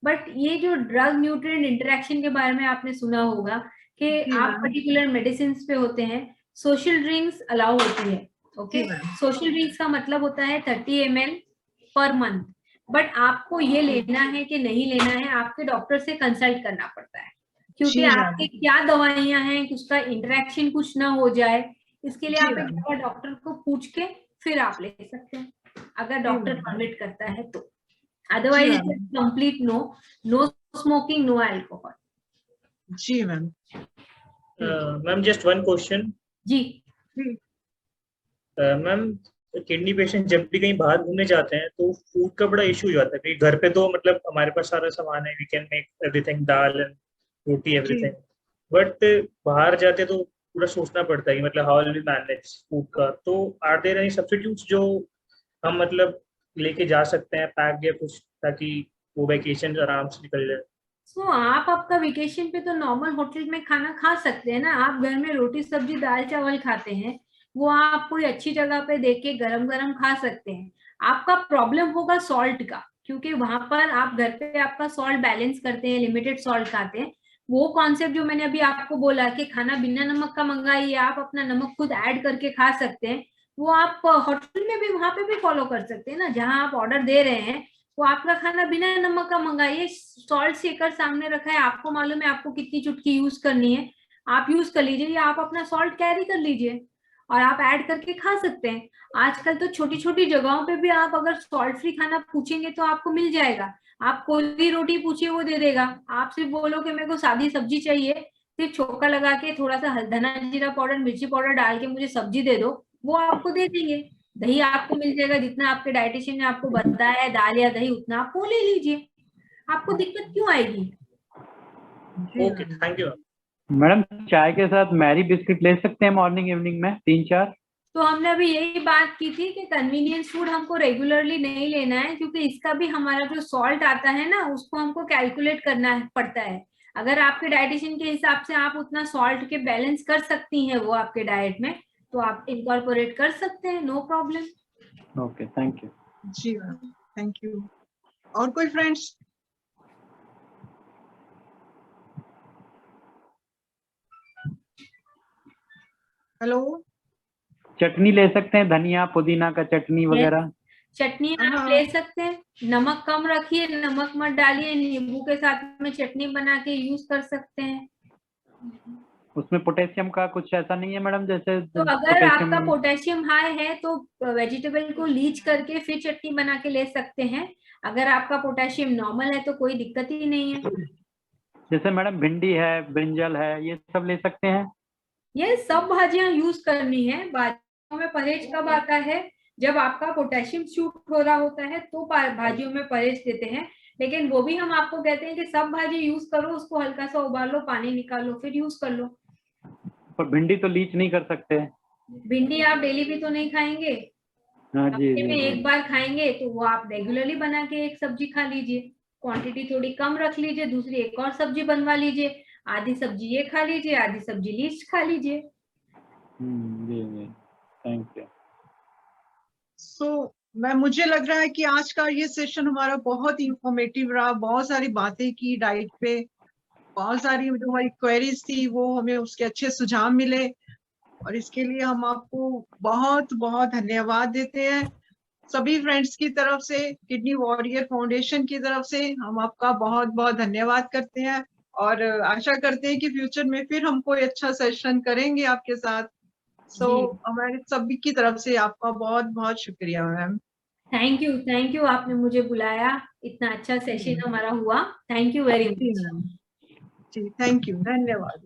बट ये जो ड्रग न्यूट्रिएंट इंटरेक्शन के बारे में आपने सुना होगा कि आप पर्टिकुलर मेडिसिन पे होते हैं, सोशल ड्रिंक्स अलाउ होती है। ओके, सोशल ड्रिंक्स का मतलब होता है 30 ml पर मंथ, बट आपको ये लेना है कि नहीं लेना है आपके डॉक्टर से कंसल्ट करना पड़ता है, क्योंकि आपके क्या दवाइयां हैं उसका इंटरेक्शन कुछ ना हो जाए, इसके लिए आप एक बार डॉक्टर को पूछ के फिर आप ले सकते हैं, अगर डॉक्टर परमिट करता है तो। Otherwise complete no, no smoking, no alcohol. जी ma'am. Ma'am just one question. जी मैम किडनी पेशेंट जब भी कहीं बाहर घूमने जाते हैं तो फूड का बड़ा इशू हो जाता है, क्योंकि घर पे तो मतलब हमारे पास सारा सामान है, we can make everything, dal and roti everything, but बाहर जाते तो पूरा सोचना पड़ता है कि मतलब how will we manage food का। तो आर देयर एनी सब्स्टिट्यूट्स जो हम मतलब लेके जा सकते हैं पैक या कुछ, ताकि वो वेकेशन आराम से निकल जाए? तो आप आपका वेकेशन पे तो नॉर्मल होटल में खाना खा सकते हैं ना, आप घर में रोटी सब्जी दाल चावल खाते हैं, वो आप कोई अच्छी जगह पे देख के गरम गरम खा सकते हैं। आपका प्रॉब्लम होगा सॉल्ट का, क्योंकि वहां पर आप घर पे आपका सॉल्ट बैलेंस करते हैं, लिमिटेड सॉल्ट खाते हैं। वो कॉन्सेप्ट जो मैंने अभी आपको बोला कि खाना बिना नमक का मंगाइए, आप अपना नमक खुद ऐड करके खा सकते हैं, वो आप होटल में भी वहां पे भी फॉलो कर सकते हैं ना, जहां आप ऑर्डर दे रहे हैं वो आपका खाना बिना नमक का मंगाइए, सॉल्ट शेकर सामने रखा है, आपको मालूम है आपको कितनी चुटकी यूज करनी है, आप यूज कर लीजिए, या आप अपना सॉल्ट कैरी कर लीजिए और आप ऐड करके खा सकते हैं। आजकल तो छोटी छोटी जगहों पे भी आप अगर सॉल्ट फ्री खाना पूछेंगे तो आपको मिल जाएगा, आप कोई भी रोटी पूछिए वो दे देगा, आप सिर्फ बोलो कि मेरे को सादी सब्जी चाहिए, सिर्फ छोका लगा के थोड़ा सा धना जीरा पाउडर मिर्ची पाउडर डाल के मुझे सब्जी दे दो, वो आपको दे देंगे। दही आपको मिल जाएगा, जितना आपके डाइटिशियन ने आपको बताया है दाल या दही उतना आप वो ले लीजिए, आपको दिक्कत क्यों आएगी? Okay, thank you. मैडम चाय के साथ मैरी बिस्किट ले सकते हैं मॉर्निंग इवनिंग में 3-4? तो हमने अभी यही बात की थी कि कन्वीनियंस फूड हमको रेगुलरली नहीं लेना है, क्योंकि इसका भी हमारा जो सॉल्ट आता है ना उसको हमको कैलकुलेट करना पड़ता है। अगर आपके डाइटिशियन के हिसाब से आप उतना सॉल्ट के बैलेंस कर सकती हैं वो आपके डाइट में, तो आप इनकॉर्पोरेट कर सकते हैं, no problem. Okay, thank you. जी मैम, थैंक यू। और कोई फ्रेंड्स? हेलो, चटनी ले सकते हैं, धनिया पुदीना का चटनी वगैरह? चटनी आप ले सकते हैं, नमक कम रखिए, नमक मत डालिए, नींबू के साथ में चटनी बना के यूज कर सकते हैं। उसमें पोटेशियम का कुछ ऐसा नहीं है मैडम, जैसे तो अगर आपका पोटेशियम हाई है तो वेजिटेबल को लीच करके फिर चटनी बना के ले सकते हैं। अगर आपका पोटेशियम नॉर्मल है तो कोई दिक्कत ही नहीं है। जैसे मैडम भिंडी है, ब्रिंजल है, ये सब ले सकते हैं? ये सब भाजियां यूज करनी है। भाजियों में परहेज कब आता है? जब आपका पोटेशियम शूट हो रहा होता है तो भाजियों में परहेज देते हैं, लेकिन वो भी हम आपको कहते हैं कि सब भाजी यूज करो, उसको हल्का सा उबाल लो, पानी निकालो, फिर यूज कर लो। पर भिंडी तो लीच नहीं कर सकते? भिंडी आप डेली भी तो नहीं खाएंगे, हाँ जी, हफ्ते में जी, एक बार खाएंगे, तो वो आप रेगुलरली बना के एक सब्जी खा लीजिए, क्वांटिटी थोड़ी कम रख लीजिए, दूसरी एक और सब्जी बनवा लीजिए, आधी सब्जी ये खा लीजिए, आधी सब्जी लीच खा लीजिए। जी जी, थैंक यू। सो मुझे लग रहा है कि आज का ये सेशन हमारा बहुत इंफॉर्मेटिव रहा, बहुत सारी बातें की डाइट पे, बहुत सारी जो हमारी क्वेरीज थी वो हमें उसके अच्छे सुझाव मिले, और इसके लिए हम आपको बहुत बहुत धन्यवाद देते हैं। सभी फ्रेंड्स की तरफ से, किडनी वॉरियर फाउंडेशन की तरफ से हम आपका बहुत बहुत धन्यवाद करते हैं, और आशा करते हैं कि फ्यूचर में फिर हम कोई अच्छा सेशन करेंगे आपके साथ। सो हमारे सभी की तरफ से आपका बहुत बहुत शुक्रिया मैम। थैंक यू, आपने मुझे बुलाया, इतना अच्छा सेशन हमारा हुआ। Thank you very much. जी, थैंक यू, धन्यवाद।